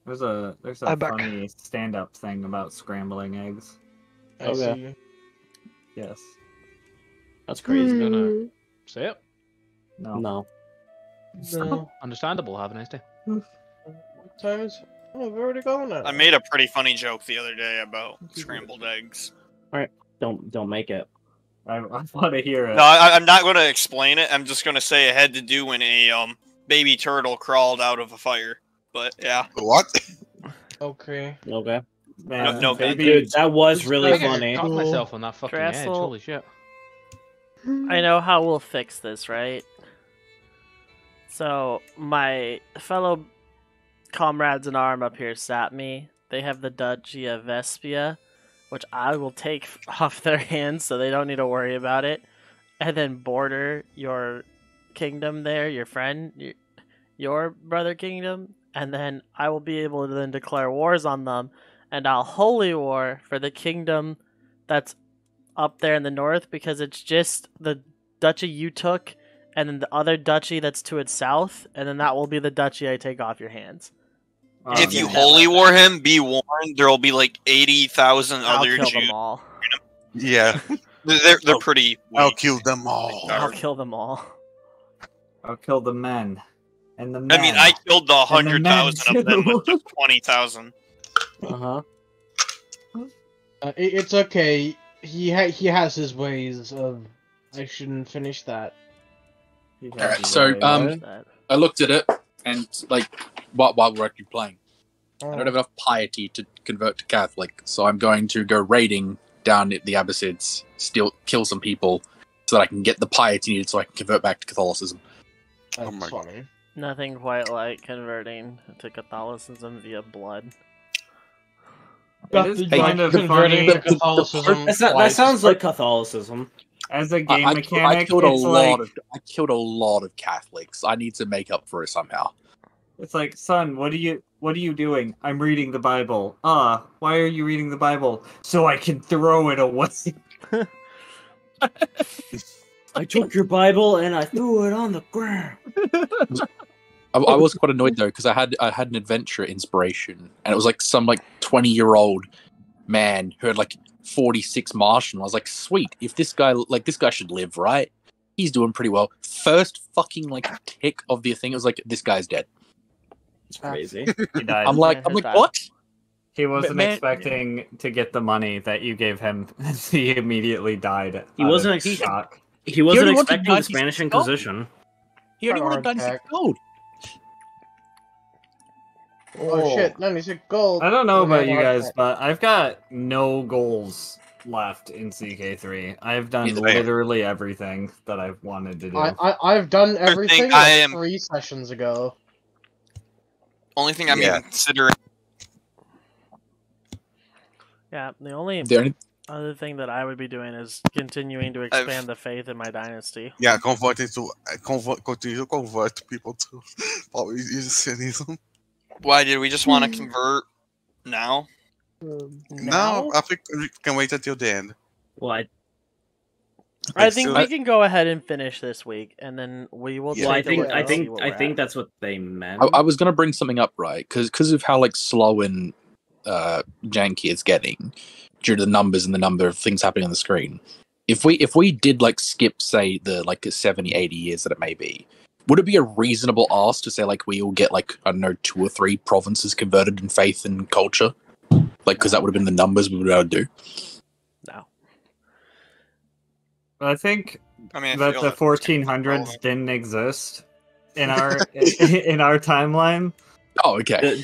Speaker 5: There's a
Speaker 8: I'm back.
Speaker 5: funny stand-up thing about scrambling eggs.
Speaker 3: I
Speaker 9: Okay.
Speaker 3: see.
Speaker 5: Yes.
Speaker 9: That's crazy.
Speaker 6: Gonna say it.
Speaker 5: No.
Speaker 9: No.
Speaker 3: No.
Speaker 6: Understandable. Have a nice day.
Speaker 3: What time is? Oh, we're already going now.
Speaker 7: I made a pretty funny joke the other day about scrambled eggs.
Speaker 9: Don't make it.
Speaker 5: I want to hear it.
Speaker 7: No, I'm not going to explain it. I'm just going to say it had to do when a baby turtle crawled out of a fire. But yeah,
Speaker 2: What?
Speaker 3: Okay.
Speaker 9: Okay.
Speaker 5: Man,
Speaker 7: no,
Speaker 5: baby,
Speaker 9: Dude, that was really
Speaker 3: Okay.
Speaker 9: funny.
Speaker 6: Got myself on that fucking edge.
Speaker 1: Dressel.
Speaker 6: Holy shit.
Speaker 1: I know how we'll fix this, right? So, my fellow comrades in arm up here sat me. They have the Duchy of Vespia, which I will take off their hands so they don't need to worry about it. And then border your kingdom there, your friend, your brother kingdom. And then I will be able to then declare wars on them. And I'll holy war for the kingdom that's up there in the north, because it's just the duchy you took and then the other duchy that's to its south, and then that will be the duchy I take off your hands.
Speaker 7: if you
Speaker 1: yeah.
Speaker 7: holy war him, be warned, there will be like 80,000
Speaker 1: I'll
Speaker 7: other
Speaker 1: kill
Speaker 7: Jews.
Speaker 1: them all.
Speaker 2: Yeah,
Speaker 7: They're pretty.
Speaker 2: I'll
Speaker 7: weak.
Speaker 2: kill them all.
Speaker 1: I'll kill them all.
Speaker 5: I'll kill the men. And the men.
Speaker 7: I mean, I killed the
Speaker 5: And the men
Speaker 7: 100,000 of them
Speaker 5: too.
Speaker 7: with just 20,000.
Speaker 9: Uh-huh.
Speaker 3: It's okay. He has his ways of. I shouldn't finish that.
Speaker 4: Alright, so, I looked at it, and, like, while we're actually playing, I don't have enough piety to convert to Catholic, so I'm going to go raiding down at the Abbasids, kill some people, so that I can get the piety needed so I can convert back to Catholicism.
Speaker 3: That's
Speaker 2: Oh my God.
Speaker 3: funny.
Speaker 1: Nothing quite like converting to Catholicism via blood.
Speaker 5: It is kind of
Speaker 3: converting
Speaker 5: funny.
Speaker 3: to Catholicism.
Speaker 9: That sounds like Catholicism.
Speaker 5: As a game
Speaker 4: I
Speaker 5: mechanic,
Speaker 4: killed
Speaker 5: it's like
Speaker 4: I killed a lot of Catholics. I need to make up for it somehow.
Speaker 5: it's like, son, what are you doing? I'm reading the Bible. Why are you reading the Bible? So I can throw it away.
Speaker 9: I took your Bible and I threw it on the ground.
Speaker 4: I was quite annoyed though because I had an adventure inspiration, and it was like some 20-year-old man who had 46 Martian. I was like, sweet, if this guy should live, right? He's doing pretty well. First fucking tick of the thing, it was like, this guy's dead.
Speaker 9: It's crazy.
Speaker 5: He died.
Speaker 4: I'm like, what?
Speaker 5: He wasn't
Speaker 1: Man-
Speaker 5: expecting to get the money that you gave him. He immediately died.
Speaker 9: He
Speaker 5: out
Speaker 9: wasn't
Speaker 5: of
Speaker 9: ex-
Speaker 5: shock.
Speaker 9: He wasn't
Speaker 4: only wanted
Speaker 9: expecting the
Speaker 4: 96
Speaker 9: Spanish
Speaker 4: gold.
Speaker 9: Inquisition.
Speaker 4: He only wanted
Speaker 3: Hard
Speaker 4: 96 gold.
Speaker 3: Oh shit! 96 gold.
Speaker 5: I don't know
Speaker 3: Okay,
Speaker 5: about you
Speaker 3: hard
Speaker 5: guys,
Speaker 3: pack.
Speaker 5: but I've got no goals left in CK3. I've done
Speaker 4: Neither.
Speaker 5: literally everything that I've wanted to do.
Speaker 3: I've done everything
Speaker 7: I am-
Speaker 3: 3 sessions ago.
Speaker 7: Only thing I'm
Speaker 2: Yeah.
Speaker 7: even considering.
Speaker 1: Yeah, the only
Speaker 4: The only
Speaker 1: other thing that I would be doing is continuing to expand the faith in my dynasty.
Speaker 2: Yeah, continue to convert people to Polytheism.
Speaker 7: Why did we just want to convert now?
Speaker 2: No, I think we can wait until the end.
Speaker 9: What?
Speaker 1: I think we can go ahead and finish this week, and then we will.
Speaker 9: Well, I think
Speaker 1: at.
Speaker 9: that's what they meant.
Speaker 4: I was going to bring something up, right? Because of how like slow and janky it's getting due to the numbers and the number of things happening on the screen. If we did like skip, say, the like 70, 80 years that it may be, would it be a reasonable ask to say like we all get like, I don't know, 2 or 3 provinces converted in faith and culture? Like, because that would have been the numbers we would be able to do.
Speaker 1: No.
Speaker 5: I think
Speaker 7: I
Speaker 5: that the 1400s didn't exist in our in our timeline.
Speaker 4: Oh, okay.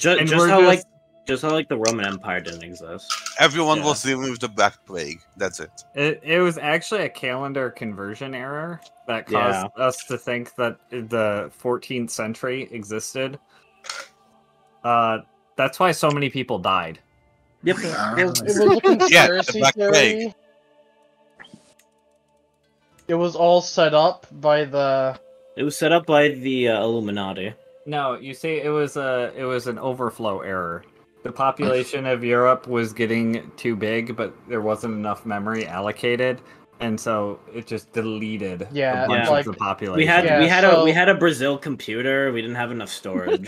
Speaker 9: Just how the Roman Empire didn't exist.
Speaker 2: Everyone was dealing with the Black Plague. That's it.
Speaker 5: It was actually a calendar conversion error that caused us to think that the 14th century existed. That's why so many people died.
Speaker 9: Yep.
Speaker 3: It was a conspiracy theory. It was all set up by the.
Speaker 9: It was set up by the Illuminati.
Speaker 5: No, you see, it was an overflow error. The population of Europe was getting too big, but there wasn't enough memory allocated, and so it just deleted a bunch of the population.
Speaker 9: We had a Brazil computer. We didn't have enough storage.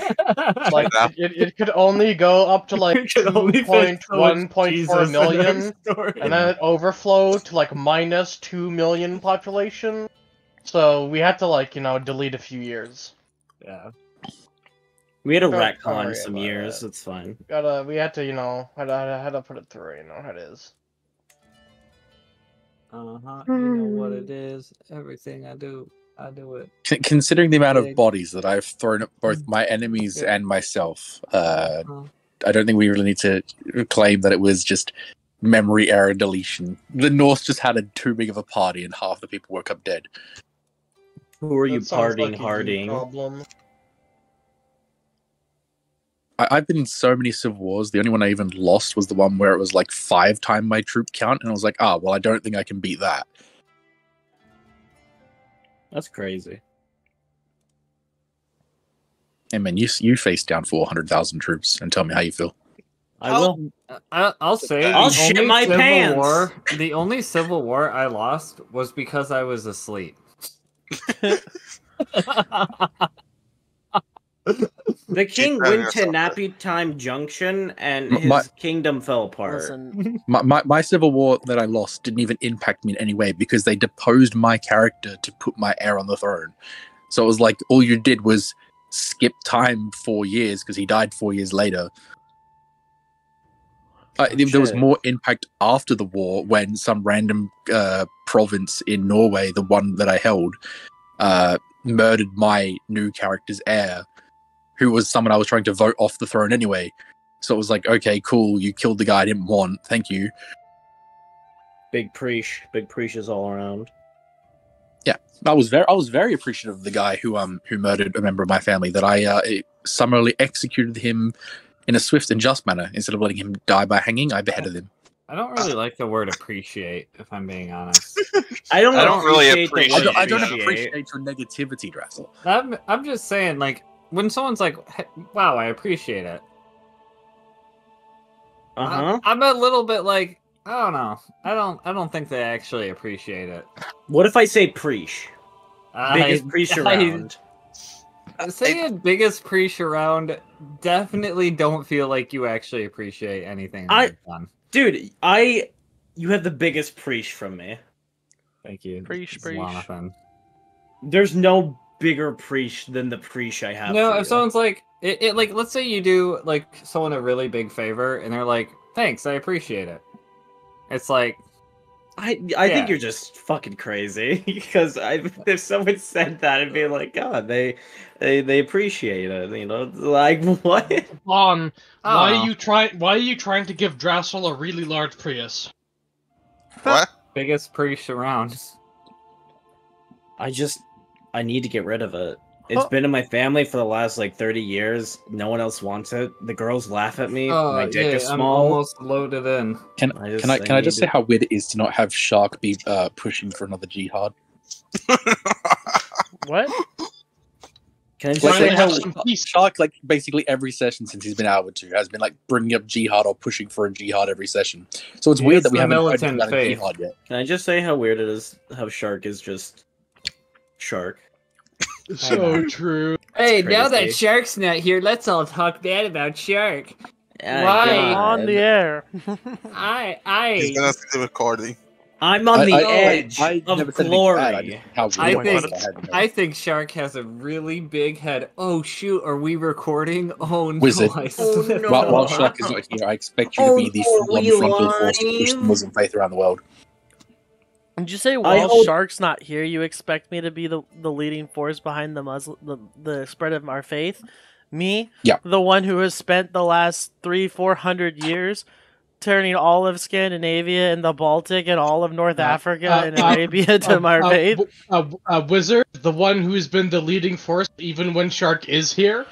Speaker 3: Like it could only go up to like 1.4 million, and then it overflowed to like minus 2 million population. So we had to delete a few years.
Speaker 5: Yeah.
Speaker 9: We had to retcon some years. It's fine.
Speaker 3: We had to had to put it through. You know how it is.
Speaker 5: You know what it is. Everything I do it.
Speaker 4: Considering the amount of bodies that I've thrown at both my enemies and myself, I don't think we really need to claim that it was just memory error deletion. The North just had too big of a party, and half the people woke up dead.
Speaker 9: Who are you partying harding?
Speaker 4: I've been in so many civil wars. The only one I even lost was the one where it was like 5 times my troop count, and I was like, well, I don't think I can beat that.
Speaker 9: That's crazy.
Speaker 4: Hey man, you faced down 400,000 troops, and tell me how you feel.
Speaker 9: I will.
Speaker 5: I'll say
Speaker 9: I'll shit my pants.
Speaker 5: The only civil war I lost was because I was asleep.
Speaker 9: The king went to Nappy Time Junction, and his kingdom fell apart.
Speaker 1: Listen.
Speaker 4: My civil war that I lost didn't even impact me in any way because they deposed my character to put my heir on the throne. So it was like all you did was skip time 4 years because he died 4 years later. There was more impact after the war when some random province in Norway, the one that I held, murdered my new character's heir, who was someone I was trying to vote off the throne anyway. So it was like, okay, cool, you killed the guy I didn't want, thank you.
Speaker 9: Big preaches all around.
Speaker 4: Yeah, I was very appreciative of the guy who murdered a member of my family, that I summarily executed him in a swift and just manner. Instead of letting him die by hanging, I beheaded him.
Speaker 5: I don't really like the word appreciate, if I'm being honest.
Speaker 7: I don't really appreciate.
Speaker 4: I don't appreciate your negativity, Drassel.
Speaker 5: I'm just saying, like, when someone's like, hey, "Wow, I appreciate it," I'm a little bit like, I don't know. I don't think they actually appreciate it.
Speaker 9: What if I say preach? Biggest preach around.
Speaker 5: Saying biggest preach around, definitely don't feel like you actually appreciate anything I've done.
Speaker 9: Dude, you have the biggest preach from me.
Speaker 5: Thank you.
Speaker 1: Preach.
Speaker 9: There's no bigger preach than the preach I have.
Speaker 5: No, if someone's like, like, let's say you do like someone a really big favor, and they're like, "Thanks, I appreciate it." It's like,
Speaker 9: I think you're just fucking crazy because if someone said that, I'd be like, God, they appreciate it, you know? Like, what?
Speaker 3: Why are you trying to give Drassel a really large Prius?
Speaker 2: What?
Speaker 5: Biggest preach around.
Speaker 9: I need to get rid of it. It's been in my family for the last 30 years. No one else wants it. The girls laugh at me. My dick is small.
Speaker 5: I'm almost loaded in.
Speaker 4: Can I just say how weird it is to not have Shark be pushing for another jihad?
Speaker 1: What?
Speaker 9: Can I just say how
Speaker 4: Shark, like basically every session since he's been out with 2, has been like bringing up jihad or pushing for a jihad every session. So it's weird that we haven't heard about a jihad yet.
Speaker 9: Can I just say how weird it is how Shark is just Shark?
Speaker 3: So true.
Speaker 11: Hey, now that Shark's not here, let's all talk bad about Shark.
Speaker 1: Why on the air?
Speaker 2: He's gonna see the recording.
Speaker 9: I'm on the edge of glory.
Speaker 11: I think Shark has a really big head. Oh shoot, are we recording? Oh no!
Speaker 4: Wizard. While Shark is not here, I expect you to be the full-on frontal force to push the Muslim faith around the world.
Speaker 1: Did you say while Shark's not here, you expect me to be the leading force behind the spread of our faith? Me?
Speaker 4: Yeah.
Speaker 1: The one who has spent the last 300-400 years turning all of Scandinavia and the Baltic and all of North Africa and Arabia to our faith?
Speaker 3: Wizard, the one who's been the leading force even when Shark is here?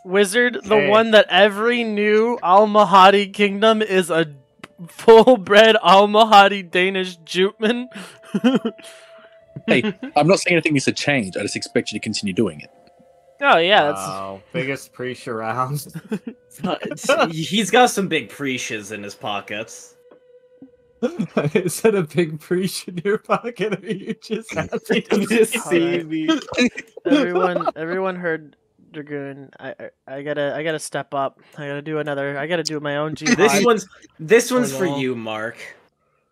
Speaker 1: Wizard, the one that every new Almohady kingdom is a full-bred Almohady Danish Juteman.
Speaker 4: Hey, I'm not saying anything needs to change. I just expect you to continue doing it.
Speaker 1: Oh yeah, that's
Speaker 5: biggest preach around.
Speaker 9: He's got some big preaches in his pockets.
Speaker 5: Is that a big preach in your pocket? Or are you just happy to see me?
Speaker 1: Everyone heard Dragoon. I gotta step up. I gotta do my own jihad.
Speaker 9: This one's for you, Mark.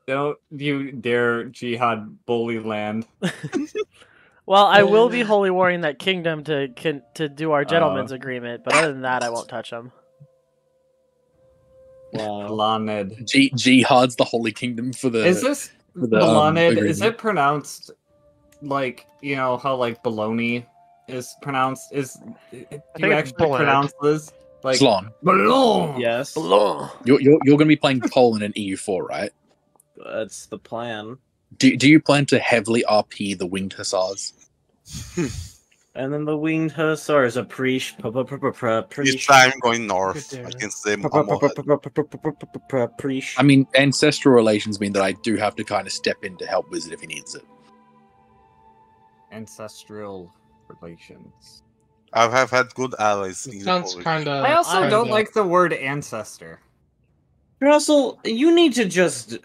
Speaker 5: Don't you dare jihad bully land.
Speaker 1: Well, I will be holy warring that kingdom to do our gentleman's agreement, but other than that, I won't touch them.
Speaker 5: Wow. Laned.
Speaker 4: Jihad's the holy kingdom for the.
Speaker 5: Is this Laned? Is it pronounced like how like baloney is pronounced? Do you actually pronounce this like
Speaker 4: Slon?
Speaker 9: Balon. Yes.
Speaker 1: Balon.
Speaker 4: You're gonna be playing Poland in EU4, right?
Speaker 9: That's the plan.
Speaker 4: Do you plan to heavily RP the winged hussars?
Speaker 9: And then the winged hussars are preach.
Speaker 2: This time going north against them.
Speaker 4: I mean, ancestral relations mean that I do have to kind of step in to help Wizard if he needs it.
Speaker 5: Ancestral relations.
Speaker 2: I have had good allies.
Speaker 3: Sounds kind of.
Speaker 11: I also don't like the word ancestor.
Speaker 9: Russell, you need to just.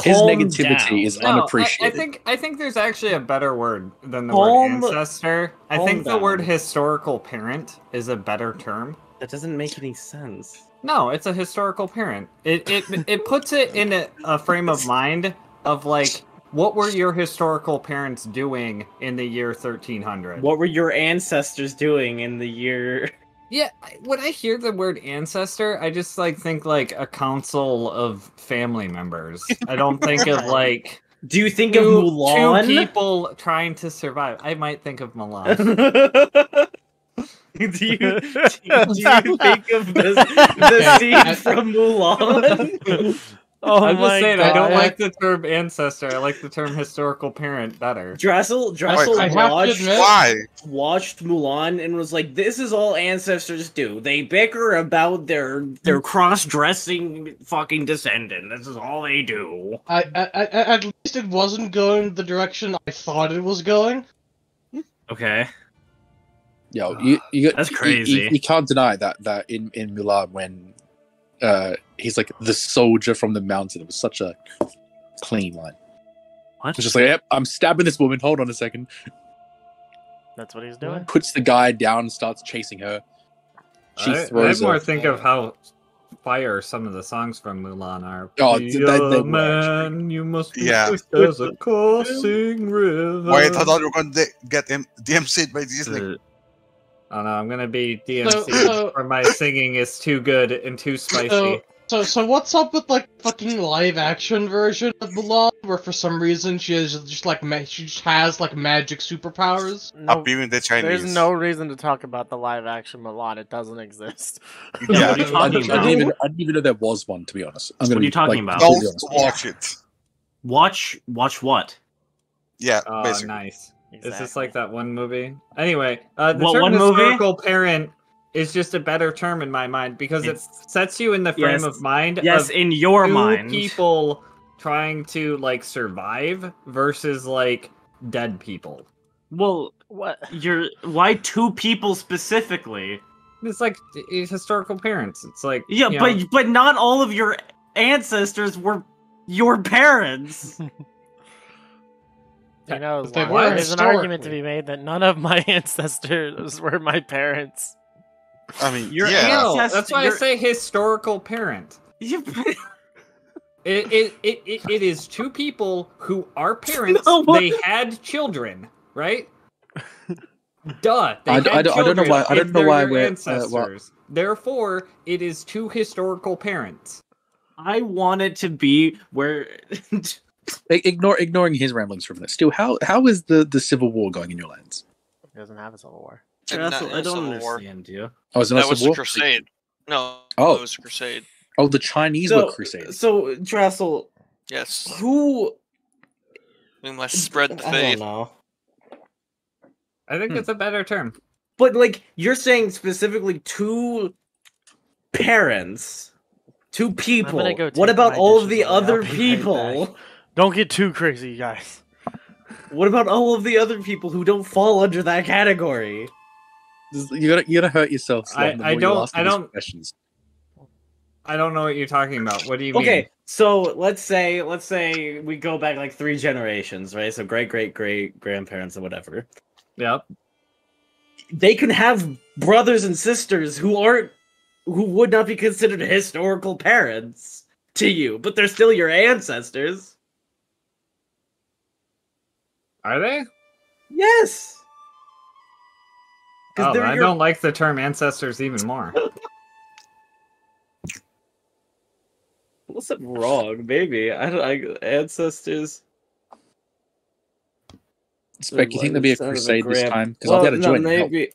Speaker 4: His negativity is unappreciated.
Speaker 11: I think there's actually a better word than the word ancestor. I think the word historical parent is a better term.
Speaker 9: That doesn't make any sense.
Speaker 11: No, it's a historical parent. It puts it in a frame of mind of like, what were your historical parents doing in the year 1300?
Speaker 9: What were your ancestors doing in the year?
Speaker 11: Yeah, when I hear the word ancestor, I just think like a council of family members. I don't think of like.
Speaker 9: Do you think of Mulan?
Speaker 11: 2 people trying to survive. I might think of Mulan.
Speaker 9: do you think of the scene from Mulan?
Speaker 11: I'm just saying, I don't like the term ancestor. I like the term historical parent better.
Speaker 9: Dressel watched Mulan and was like, "This is all ancestors do. They bicker about their cross-dressing fucking descendant. This is all they do."
Speaker 3: At least it wasn't going the direction I thought it was going.
Speaker 9: Okay.
Speaker 4: Yo,
Speaker 9: that's crazy.
Speaker 4: You can't deny that in Mulan when. He's like the soldier from the mountain. It was such a clean line.
Speaker 9: What?
Speaker 4: It's just like, yep, I'm stabbing this woman. Hold on a second.
Speaker 1: That's what he's doing.
Speaker 4: Puts the guy down and starts chasing her.
Speaker 5: I more think of how fire some of the songs from Mulan are.
Speaker 4: Oh,
Speaker 5: they man, you must be swift as a coursing river.
Speaker 2: Wait, I thought you were going to get DMC'd by Disney.
Speaker 5: Oh no, I'm gonna be DMC for my singing is too good and too spicy.
Speaker 3: So what's up with like fucking live action version of Mulan, where for some reason she has magic superpowers?
Speaker 1: No,
Speaker 2: appearing the Chinese.
Speaker 1: There's no reason to talk about the live action Mulan. It doesn't exist.
Speaker 4: Yeah, I didn't even know there was one. To be honest,
Speaker 9: what are you talking about?
Speaker 2: Don't watch it.
Speaker 9: Watch what?
Speaker 2: Yeah,
Speaker 5: basically. Nice. Exactly. Is this like that one movie? Anyway, the term
Speaker 9: one
Speaker 5: historical parent is just a better term in my mind because it sets you in the frame of mind.
Speaker 9: Yes, in your mind.
Speaker 5: People trying to like survive versus like dead people.
Speaker 9: Well,
Speaker 1: what?
Speaker 9: Why two people specifically?
Speaker 11: It's like historical parents. It's like
Speaker 9: yeah, but not all of your ancestors were your parents.
Speaker 1: You know,
Speaker 3: They were
Speaker 1: there's an argument to be made that none of my ancestors were my parents.
Speaker 2: I mean,
Speaker 11: your that's why I say historical parent. It is two people who are parents. They had children, right? Duh.
Speaker 4: I don't know why. I don't know why we're
Speaker 11: ancestors. Therefore, it is two historical parents.
Speaker 9: I want it to be where.
Speaker 4: Ignoring his ramblings from this. Still, how is the Civil War going in your lands?
Speaker 1: It doesn't have a Civil War.
Speaker 9: I don't understand you.
Speaker 4: Oh, is it
Speaker 7: that
Speaker 4: a
Speaker 7: was
Speaker 4: Civil
Speaker 7: a
Speaker 4: War?
Speaker 7: crusade. No,
Speaker 4: Oh,
Speaker 7: it was a crusade.
Speaker 4: Oh, the Chinese were crusaders.
Speaker 9: So, Drassel.
Speaker 7: Yes.
Speaker 9: Who?
Speaker 7: We must spread the faith.
Speaker 9: I don't know.
Speaker 11: I think it's a better term.
Speaker 9: But like you're saying specifically two parents, two people. What about all of the other people?
Speaker 1: Don't get too crazy, guys.
Speaker 9: What about all of the other people who don't fall under that category?
Speaker 4: You gotta hurt yourself.
Speaker 11: I don't know what you're talking about. What do you mean?
Speaker 9: Okay, so let's say we go back like 3 generations, right? So great grandparents or whatever.
Speaker 11: Yep.
Speaker 9: They can have brothers and sisters who would not be considered historical parents to you, but they're still your ancestors.
Speaker 11: Are they?
Speaker 9: Yes.
Speaker 11: Oh, I don't like the term ancestors even more.
Speaker 9: What's it wrong? Maybe ancestors.
Speaker 4: Spec, you think there'll be a crusade this time? Because I'll be able to join.
Speaker 9: Maybe.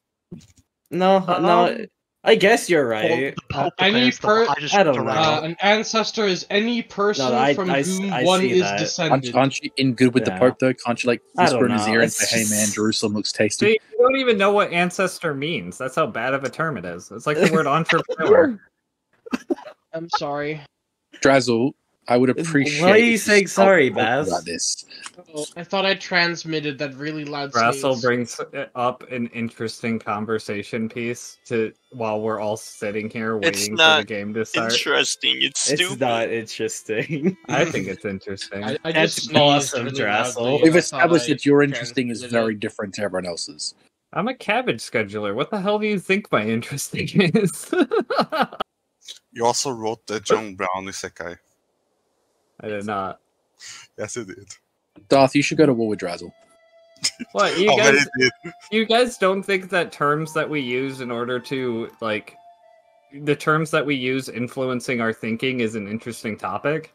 Speaker 9: No. I guess you're right.
Speaker 3: An ancestor is any person from whom one is descended.
Speaker 4: Aren't you in good with the Pope though? Can't you like whisper in his ear and say, "Hey man, Jerusalem looks tasty"?
Speaker 11: See, you don't even know what ancestor means. That's how bad of a term it is. It's like the word entrepreneur.
Speaker 3: I'm sorry.
Speaker 4: Drazzle, I would appreciate.
Speaker 9: Why are you saying sorry, Baz?
Speaker 4: About this.
Speaker 3: Oh, I thought I transmitted that really loud.
Speaker 11: Russell brings up an interesting conversation piece while we're all sitting here waiting for the game to start.
Speaker 7: Interesting. It's stupid.
Speaker 9: It's not interesting.
Speaker 11: I think it's interesting.
Speaker 3: I
Speaker 9: That's
Speaker 3: just
Speaker 9: awesome,
Speaker 3: really
Speaker 9: Drassel.
Speaker 4: We've established that your interesting is very different to everyone else's.
Speaker 11: I'm a cabbage scheduler. What the hell do you think my interesting is?
Speaker 2: You also wrote the John Brown Isekai.
Speaker 11: I did not.
Speaker 2: Yes, it did.
Speaker 4: Darth, you should go to war with Drazzle.
Speaker 11: What, you guys don't think that terms that we use in order to, like, the terms that we use influencing our thinking is an interesting topic?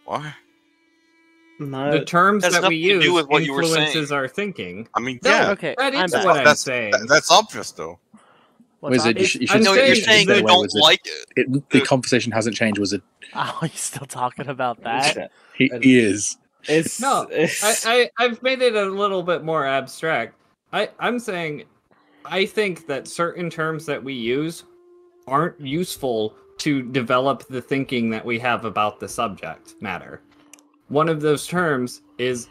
Speaker 2: Why?
Speaker 11: The terms that we use influences our thinking.
Speaker 2: I mean,
Speaker 11: yeah.
Speaker 1: Okay,
Speaker 11: that is what I'm saying.
Speaker 2: That's obvious, though.
Speaker 1: What's
Speaker 4: you're
Speaker 7: saying you don't like it.
Speaker 4: The conversation hasn't changed, was it?
Speaker 1: Oh, you still talking about that?
Speaker 4: He is.
Speaker 11: I've made it a little bit more abstract. I'm saying I think that certain terms that we use aren't useful to develop the thinking that we have about the subject matter. One of those terms is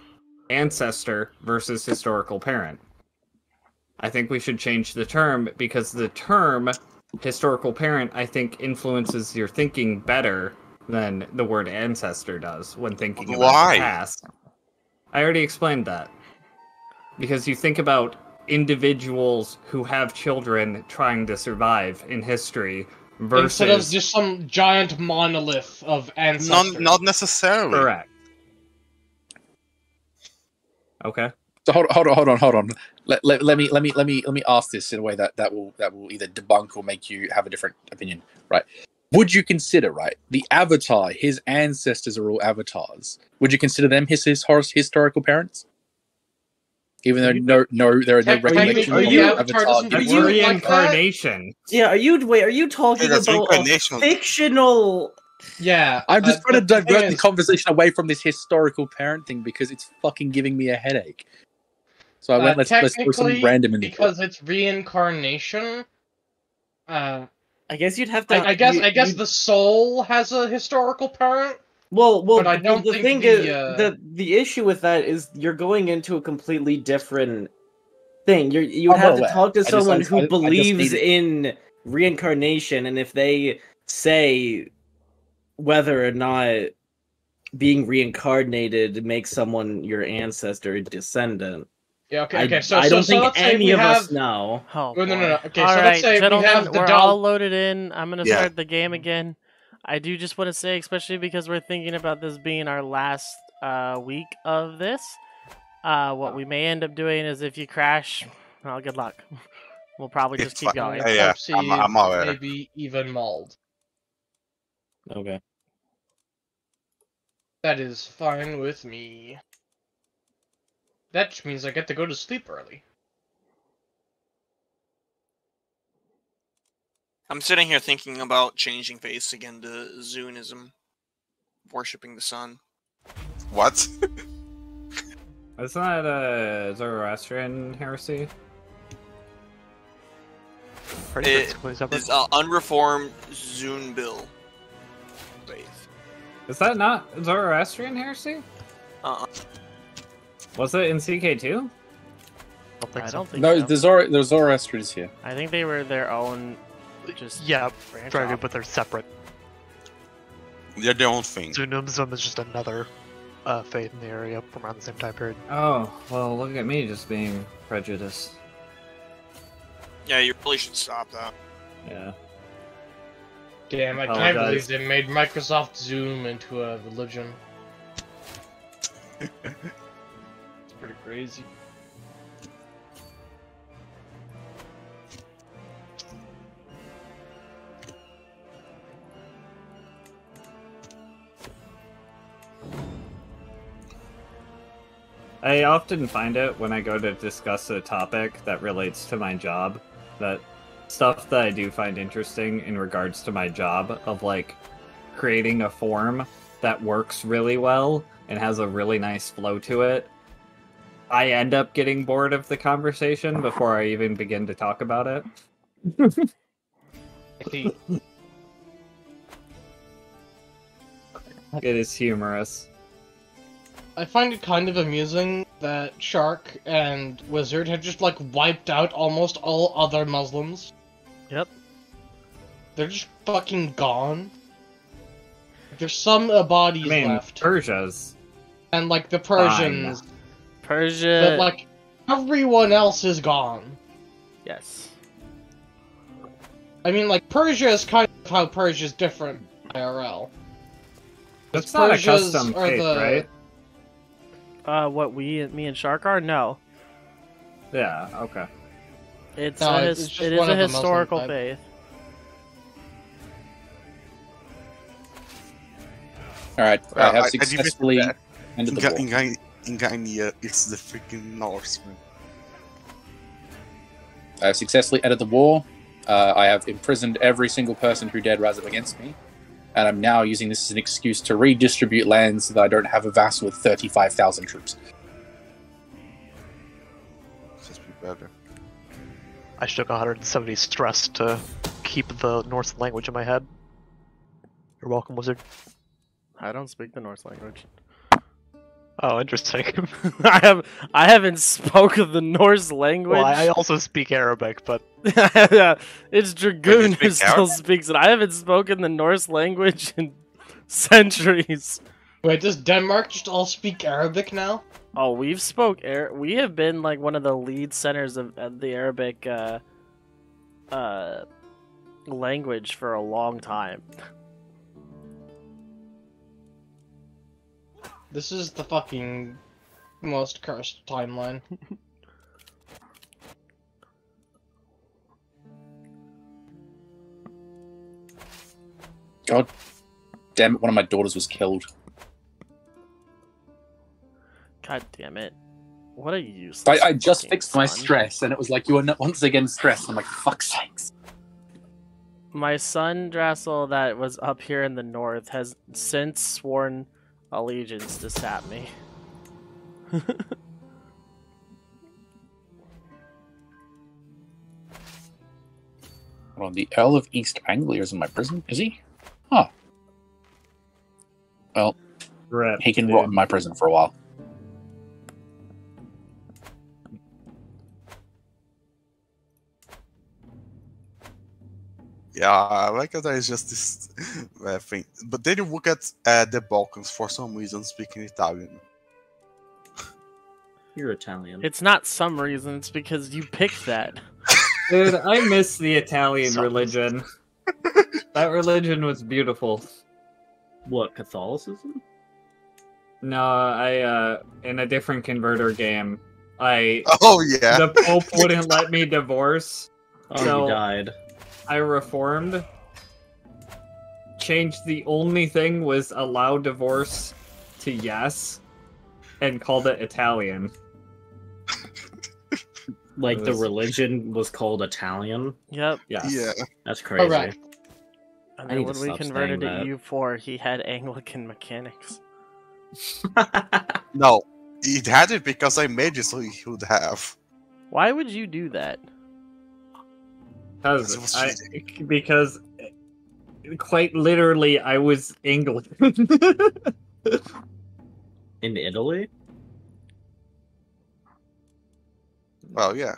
Speaker 11: ancestor versus historical parent. I think we should change the term because the term historical parent, I think, influences your thinking better than the word ancestor does when thinking about the past. I already explained that. Because you think about individuals who have children trying to survive in history versus...
Speaker 3: Instead of just some giant monolith of ancestors.
Speaker 2: Not necessarily.
Speaker 11: Correct. Okay.
Speaker 4: So hold on. Let me ask this in a way that will either debunk or make you have a different opinion. Right? Would you consider, right, the Avatar, his ancestors are all avatars? Would you consider them his historical parents? Even though there are no recollections of Avatar.
Speaker 11: That's reincarnation.
Speaker 9: Yeah, are you talking about a fictional?
Speaker 3: Yeah,
Speaker 4: I'm just trying to divert the conversation away from this historical parent thing because it's fucking giving me a headache. So I went, let's throw something random in
Speaker 3: because it's reincarnation.
Speaker 9: I guess you'd have to.
Speaker 3: I guess the soul has a historical parent.
Speaker 9: Well,
Speaker 3: but I don't
Speaker 9: the
Speaker 3: think
Speaker 9: thing is the issue with that is you're going into a completely different thing. You would have to
Speaker 4: aware.
Speaker 9: talk to someone who
Speaker 4: I just
Speaker 9: believes
Speaker 4: need-
Speaker 9: in reincarnation, and if they say whether or not being reincarnated makes someone your ancestor or descendant.
Speaker 3: Yeah, okay. So
Speaker 9: I don't think
Speaker 3: let's say
Speaker 9: any
Speaker 3: we
Speaker 9: of
Speaker 3: have...
Speaker 9: us know.
Speaker 1: Oh,
Speaker 3: No. Okay,
Speaker 1: all
Speaker 3: so
Speaker 1: right,
Speaker 3: let's say we
Speaker 1: gentlemen,
Speaker 3: have the
Speaker 1: we're
Speaker 3: dog...
Speaker 1: all loaded in. I'm gonna
Speaker 2: Yeah.
Speaker 1: start the game again. I do just want to say, especially because we're thinking about this being our last week of this, what we may end up doing is if you crash, well, good luck. We'll probably just
Speaker 2: It's
Speaker 1: keep
Speaker 2: fine.
Speaker 1: going.
Speaker 2: Yeah, I'm aware.
Speaker 3: Maybe even mauled.
Speaker 9: Okay.
Speaker 3: That is fine with me. That just means I get to go to sleep early.
Speaker 7: I'm sitting here thinking about changing face again to Zunism, worshipping the sun.
Speaker 2: What?
Speaker 11: Isn't that a Zoroastrian heresy?
Speaker 7: It is unreformed Zunbil faith.
Speaker 11: Is that not Zoroastrian heresy? Was it in CK2?
Speaker 1: I don't think
Speaker 4: No,
Speaker 1: so.
Speaker 4: the Zoroastrians here.
Speaker 1: I think they were their own. Just branch
Speaker 8: Dragon,
Speaker 1: off.
Speaker 8: but they're separate.
Speaker 2: They're their own thing.
Speaker 8: Zunism is just another faith in the area from around the same time period.
Speaker 11: Oh, well, look at me just being prejudiced.
Speaker 7: Yeah, you really should stop that.
Speaker 11: Yeah.
Speaker 3: Damn, I can't
Speaker 11: Apologize.
Speaker 3: believe they made Microsoft Zoom into a religion. It's pretty crazy.
Speaker 11: I often find it when I go to discuss a topic that relates to my job, that stuff that I do find interesting in regards to my job, of like creating a form that works really well and has a really nice flow to it, I end up getting bored of the conversation before I even begin to talk about it. It is humorous.
Speaker 3: I find it kind of amusing that Shark and Wizard have just like wiped out almost all other Muslims.
Speaker 1: Yep.
Speaker 3: They're just fucking gone. There's some bodies left.
Speaker 11: Persia's.
Speaker 3: And like the Persians.
Speaker 1: Persia.
Speaker 3: But like everyone else is gone.
Speaker 1: Yes.
Speaker 3: I mean, like Persia is kind of how Persia's different IRL.
Speaker 11: That's not a
Speaker 3: Persia's
Speaker 11: custom
Speaker 3: are
Speaker 11: faith,
Speaker 3: the-
Speaker 11: right?
Speaker 1: What me and Shark are? No.
Speaker 11: Yeah, okay.
Speaker 1: It's
Speaker 3: No,
Speaker 1: a
Speaker 3: it's just
Speaker 1: it is
Speaker 3: one
Speaker 1: a
Speaker 3: of the Muslim
Speaker 1: historical
Speaker 3: type.
Speaker 1: faith.
Speaker 4: Alright, I have
Speaker 2: I did
Speaker 4: successfully
Speaker 2: that.
Speaker 4: ended the war.
Speaker 2: In Gainia, it's the freaking Norseman.
Speaker 4: I have successfully ended the war. I have imprisoned every single person who dared rise up against me. And I'm now using this as an excuse to redistribute lands so that I don't have a vassal with 35,000 troops.
Speaker 2: Just be better.
Speaker 8: I took 170 stress to keep the Norse language in my head. You're welcome, Wizard.
Speaker 1: I don't speak the Norse language.
Speaker 8: Oh, interesting.
Speaker 1: I haven't spoken the Norse language.
Speaker 8: Well, I also speak Arabic, but
Speaker 1: Yeah, it's Dragoon
Speaker 2: Wait,
Speaker 1: who
Speaker 2: you speak
Speaker 1: still
Speaker 2: Arabic?
Speaker 1: speaks it. I haven't spoken the Norse language in centuries.
Speaker 3: Wait, does Denmark just all speak Arabic now?
Speaker 1: Oh, we have been like one of the lead centers of the Arabic language for a long time.
Speaker 3: This is the fucking most cursed timeline.
Speaker 4: God damn it, one of my daughters was killed.
Speaker 1: God damn it. What a useless
Speaker 4: I just
Speaker 1: fucking
Speaker 4: fixed my
Speaker 1: son.
Speaker 4: stress, and it was like, you are once again stressed. I'm like, fuck's sakes.
Speaker 1: My son Drassel that was up here in the north has since sworn allegiance to stab me.
Speaker 4: Hold on, the Earl of East Anglia is in my prison, is he? Huh. Well,
Speaker 11: Rip,
Speaker 4: he can
Speaker 11: dude.
Speaker 4: rot in my prison for a while.
Speaker 2: Yeah, I like that it's just this thing. But then you look at the Balkans for some reason speaking Italian.
Speaker 9: You're Italian.
Speaker 1: It's not some reason, it's because you picked that.
Speaker 11: Dude, I miss the Italian religion. That religion was beautiful.
Speaker 9: What, Catholicism?
Speaker 11: No, I in a different converter game,
Speaker 2: Oh yeah.
Speaker 11: the Pope wouldn't let me divorce.
Speaker 9: Oh,
Speaker 11: so
Speaker 9: you died.
Speaker 11: I reformed. Changed the only thing was allow divorce to yes, and called it Italian.
Speaker 9: Like the religion was called Italian?
Speaker 1: Yep.
Speaker 11: Yes.
Speaker 2: Yeah.
Speaker 9: That's crazy.
Speaker 3: Correct.
Speaker 1: And
Speaker 9: I
Speaker 1: then
Speaker 9: need
Speaker 1: when
Speaker 9: to
Speaker 1: we
Speaker 9: stop
Speaker 1: converted to
Speaker 9: saying that.
Speaker 1: U4, he had Anglican mechanics.
Speaker 2: No, he had it because I made it so he would have.
Speaker 1: Why would you do that?
Speaker 11: Because quite literally I was Anglican.
Speaker 9: In Italy?
Speaker 2: Well, yeah.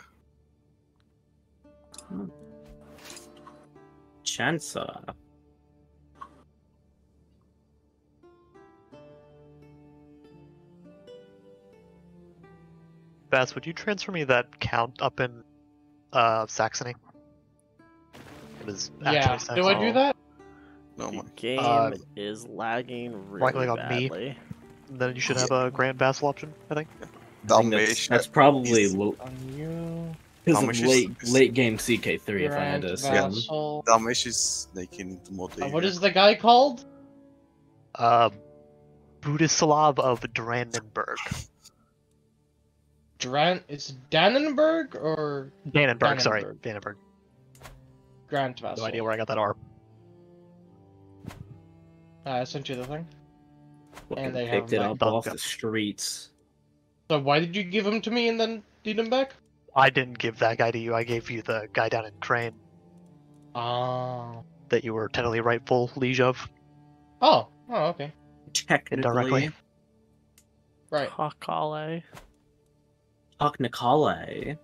Speaker 9: Chansa.
Speaker 8: Bass, would you transfer me that count up in Saxony? It was
Speaker 3: Yeah.
Speaker 8: actually Saxony.
Speaker 3: Do I do that?
Speaker 2: No,
Speaker 1: The game is lagging really
Speaker 8: on
Speaker 1: badly.
Speaker 8: me. Then you should have a Grand Vassal option, I think.
Speaker 9: I think that's probably
Speaker 1: On you.
Speaker 9: because of late game CK3, if I had to assume.
Speaker 3: Vassal.
Speaker 2: Dalmatia is snaking into Moldavia.
Speaker 3: What is the guy called?
Speaker 8: Budislav of Dranenberg.
Speaker 3: It's Dannenberg or
Speaker 8: Dannenberg, sorry. Dannenberg.
Speaker 3: Grand Vassal.
Speaker 8: No idea where I got that R.
Speaker 3: I sent you the thing. And they
Speaker 9: Picked
Speaker 3: have
Speaker 9: it
Speaker 3: him
Speaker 9: up
Speaker 3: back.
Speaker 9: off the streets.
Speaker 3: So why did you give him to me and then need him back?
Speaker 8: I didn't give that guy to you. I gave you the guy down in Crane
Speaker 3: Oh.
Speaker 8: that you were technically rightful liege of.
Speaker 3: Oh, okay.
Speaker 9: Technically.
Speaker 8: Indirectly.
Speaker 3: Right.
Speaker 1: Hakale.
Speaker 9: Technicale.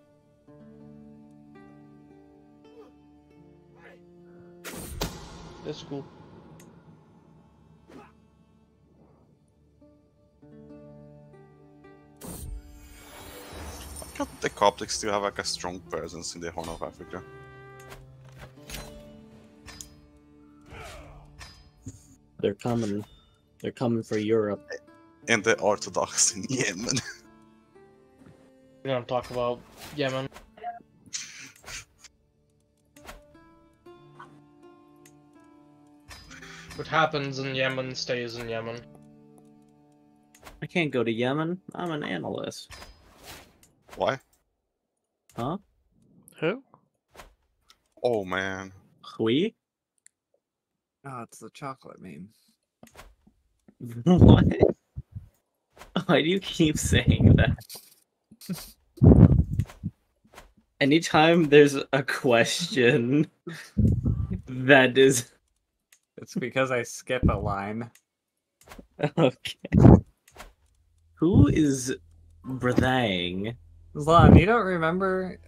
Speaker 3: That's cool.
Speaker 2: Why can't the Coptics still have like a strong presence in the Horn of Africa?
Speaker 9: They're coming. They're coming for Europe.
Speaker 2: And the Orthodox in Yemen.
Speaker 3: We don't talk about Yemen. What happens in Yemen stays in Yemen.
Speaker 9: I can't go to Yemen. I'm an analyst.
Speaker 2: Why?
Speaker 9: Huh?
Speaker 1: Who?
Speaker 2: Oh man.
Speaker 9: We?
Speaker 11: Oh, it's the chocolate meme.
Speaker 9: What? Why do you keep saying that? Anytime there's a question that is...
Speaker 11: It's because I skip a line.
Speaker 9: Okay. Who is Brethang?
Speaker 11: Zlon, you don't remember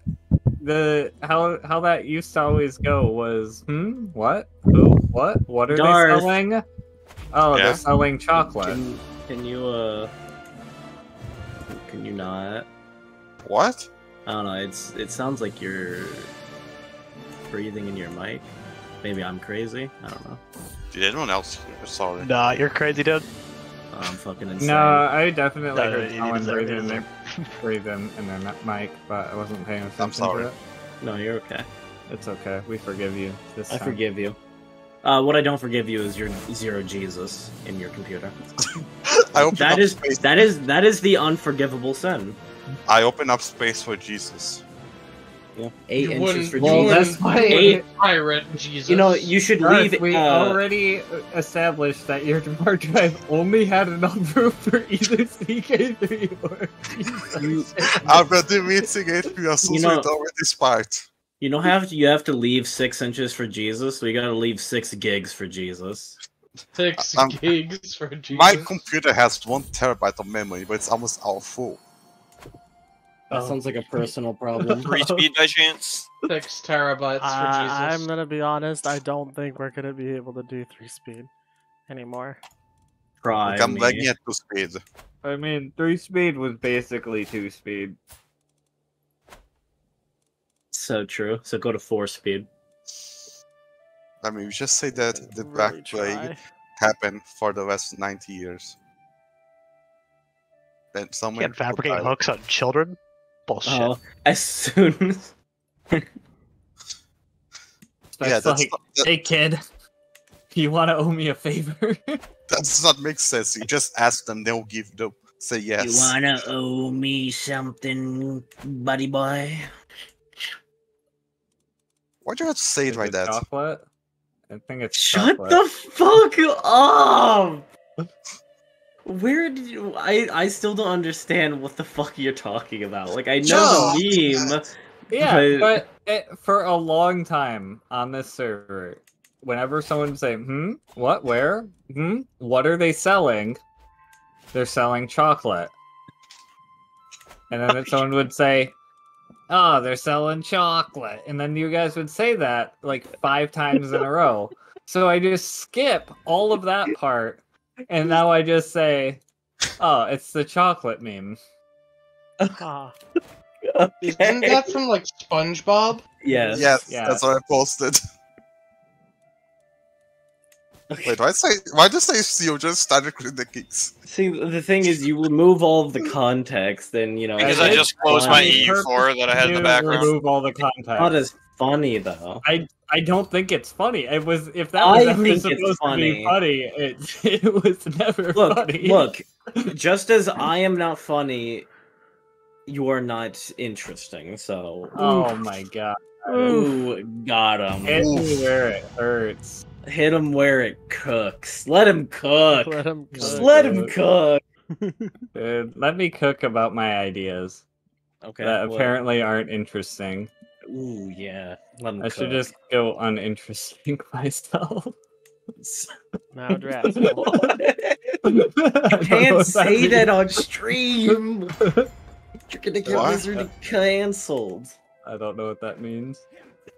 Speaker 11: how that used to always go was what? Who? What are
Speaker 9: Darth.
Speaker 11: they selling? Oh,
Speaker 2: Yeah?
Speaker 11: they're selling chocolate.
Speaker 9: Can you not?
Speaker 2: What?
Speaker 9: I don't know, it sounds like you're breathing in your mic. Maybe I'm crazy. I don't know.
Speaker 2: Did anyone else hear? Sorry.
Speaker 8: Nah, you're crazy, dude.
Speaker 9: I'm fucking insane.
Speaker 11: No, I definitely
Speaker 8: No,
Speaker 11: heard
Speaker 8: you
Speaker 11: someone
Speaker 8: need to-
Speaker 11: breathing in their mic, but I wasn't paying attention
Speaker 2: I'm sorry.
Speaker 11: to it.
Speaker 9: No, you're okay.
Speaker 11: It's okay. We forgive you this
Speaker 9: I
Speaker 11: time.
Speaker 9: forgive you. What I don't forgive you is your zero Jesus in your computer.
Speaker 2: I opened
Speaker 9: That
Speaker 2: up
Speaker 9: is
Speaker 2: space.
Speaker 9: that is the unforgivable sin.
Speaker 2: I open up space for Jesus.
Speaker 9: Yeah. 8
Speaker 3: You
Speaker 9: inches
Speaker 3: wouldn't-
Speaker 9: for
Speaker 11: Well,
Speaker 9: Jesus.
Speaker 11: that's why.
Speaker 9: Eight.
Speaker 3: Pirate Jesus.
Speaker 9: You know, you should
Speaker 11: Garth,
Speaker 9: leave.
Speaker 11: we already established that your hard drive only had enough room for either CK3 or Jesus.
Speaker 2: I'm ready meeting HP as soon as
Speaker 9: You know-
Speaker 2: we're done with this part.
Speaker 9: You know, you have to leave 6 inches for Jesus, so you gotta leave 6 gigs for Jesus.
Speaker 3: 6 gigs for Jesus.
Speaker 2: My computer has 1 terabyte of memory, but it's almost all full.
Speaker 9: That sounds like a personal problem.
Speaker 7: 3 speed by chance?
Speaker 3: 6 terabytes for Jesus.
Speaker 1: I'm gonna be honest. I don't think we're gonna be able to do 3 speed anymore.
Speaker 9: Try
Speaker 2: Look, I'm
Speaker 9: me.
Speaker 2: lagging at 2 speed.
Speaker 5: I mean, 3 speed was basically 2 speed.
Speaker 9: So true. So go to 4 speed.
Speaker 2: I mean, we just say that the
Speaker 1: Really
Speaker 2: Black Plague
Speaker 1: try.
Speaker 2: happened for the last 90 years. Then
Speaker 8: You
Speaker 2: someone
Speaker 8: can't fabricate hooks on children? Bullshit.
Speaker 9: Oh, as soon as
Speaker 2: Yeah,
Speaker 5: That's
Speaker 2: that's
Speaker 5: like,
Speaker 2: not, that
Speaker 5: hey kid, you want to owe me a favor?
Speaker 2: does not make sense. You just ask them, they'll say yes.
Speaker 9: you wanna owe me something, buddy boy.
Speaker 2: Why'd you have to say it
Speaker 5: Is
Speaker 2: like
Speaker 5: it
Speaker 2: that?
Speaker 5: chocolate? I think it's
Speaker 9: Shut
Speaker 5: chocolate.
Speaker 9: the fuck up! Where did you? I still don't understand what the fuck you're talking about. Like, I know the meme.
Speaker 5: Yeah, but for a long time on this server, whenever someone would say, what, where, what are they selling? They're selling chocolate. And then someone would say, oh, they're selling chocolate. And then you guys would say that like 5 times in a row. So I just skip all of that part. And now I just say, oh, it's the chocolate meme.
Speaker 1: Ah.
Speaker 3: Isn't that from like SpongeBob?
Speaker 9: Yes.
Speaker 2: Yes,
Speaker 5: Yeah.
Speaker 2: that's what I posted. Wait, why did I say Steel just started Crusader Kings?
Speaker 9: See, the thing is, you remove all of the context, and you know.
Speaker 7: Because I just closed my
Speaker 9: funny.
Speaker 7: EU4 that I had in the background.
Speaker 5: Remove all the context.
Speaker 9: Not as funny though.
Speaker 5: I don't think it's funny. It was if that was
Speaker 9: I
Speaker 5: ever
Speaker 9: think it's
Speaker 5: supposed to be funny, it was never funny.
Speaker 9: Look, just as I am not funny, you are not interesting. So.
Speaker 5: Oh my god.
Speaker 9: Ooh, got him.
Speaker 5: Hit me where it hurts.
Speaker 9: Hit him where it cooks. Let him cook.
Speaker 1: Let him
Speaker 9: Just
Speaker 1: cook.
Speaker 9: let him cook.
Speaker 5: Dude, let me cook about my ideas.
Speaker 9: Okay.
Speaker 5: That
Speaker 9: what?
Speaker 5: apparently aren't interesting.
Speaker 9: Ooh, yeah. Let him
Speaker 5: I
Speaker 9: cook.
Speaker 5: should just go uninteresting myself.
Speaker 1: Now, Drasko.
Speaker 9: You can't say that on stream. You're gonna get
Speaker 2: What?
Speaker 9: Wizard cancelled.
Speaker 5: I don't know what that means.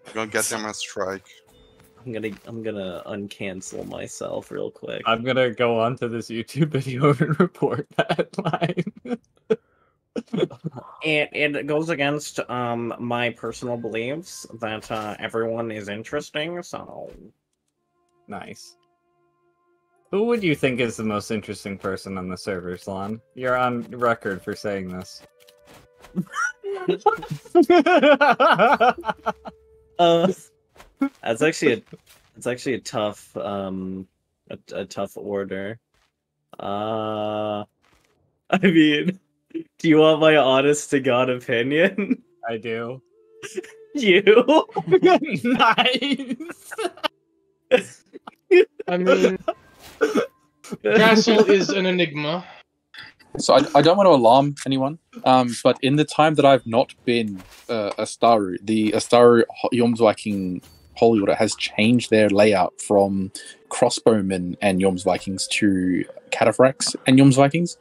Speaker 2: You're gonna get them on strike.
Speaker 9: I'm gonna uncancel myself real quick.
Speaker 5: I'm gonna go onto this YouTube video and report that line.
Speaker 9: And it goes against my personal beliefs that everyone is interesting. So
Speaker 5: Nice. Who would you think is the most interesting person on the server, Salon? You're on record for saying this.
Speaker 9: That's actually a tough a tough order. I mean, do you want my honest to God opinion?
Speaker 5: I do.
Speaker 9: You?
Speaker 5: Nice.
Speaker 3: I mean, Castle is an enigma.
Speaker 4: So I don't want to alarm anyone, but in the time that I've not been Astaru, the Astaru Jomsviking Holy Order has changed their layout from crossbowmen and Jomsvikings to cataphracts and Jomsvikings.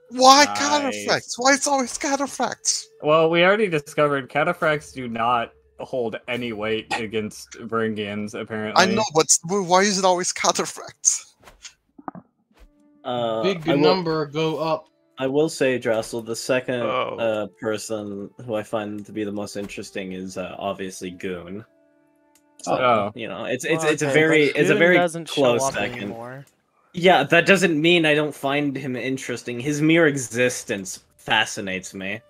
Speaker 2: Why
Speaker 5: Nice.
Speaker 2: cataphracts? Why it's always cataphracts?
Speaker 5: Well, we already discovered cataphracts do not hold any weight against Varangians, apparently.
Speaker 2: I know, but why is it always cataphracts?
Speaker 3: Big
Speaker 9: I will-
Speaker 3: number go up.
Speaker 9: I will say, Drassel, the second
Speaker 8: Oh.
Speaker 9: person who I find to be the most interesting is obviously Goon. So,
Speaker 5: Oh.
Speaker 9: you know, it's
Speaker 1: Well,
Speaker 9: a
Speaker 1: okay,
Speaker 9: very
Speaker 1: but
Speaker 9: it's a
Speaker 1: Goon
Speaker 9: very
Speaker 1: doesn't show
Speaker 9: close
Speaker 1: up
Speaker 9: second.
Speaker 1: anymore.
Speaker 9: Yeah, that doesn't mean I don't find him interesting. His mere existence fascinates me.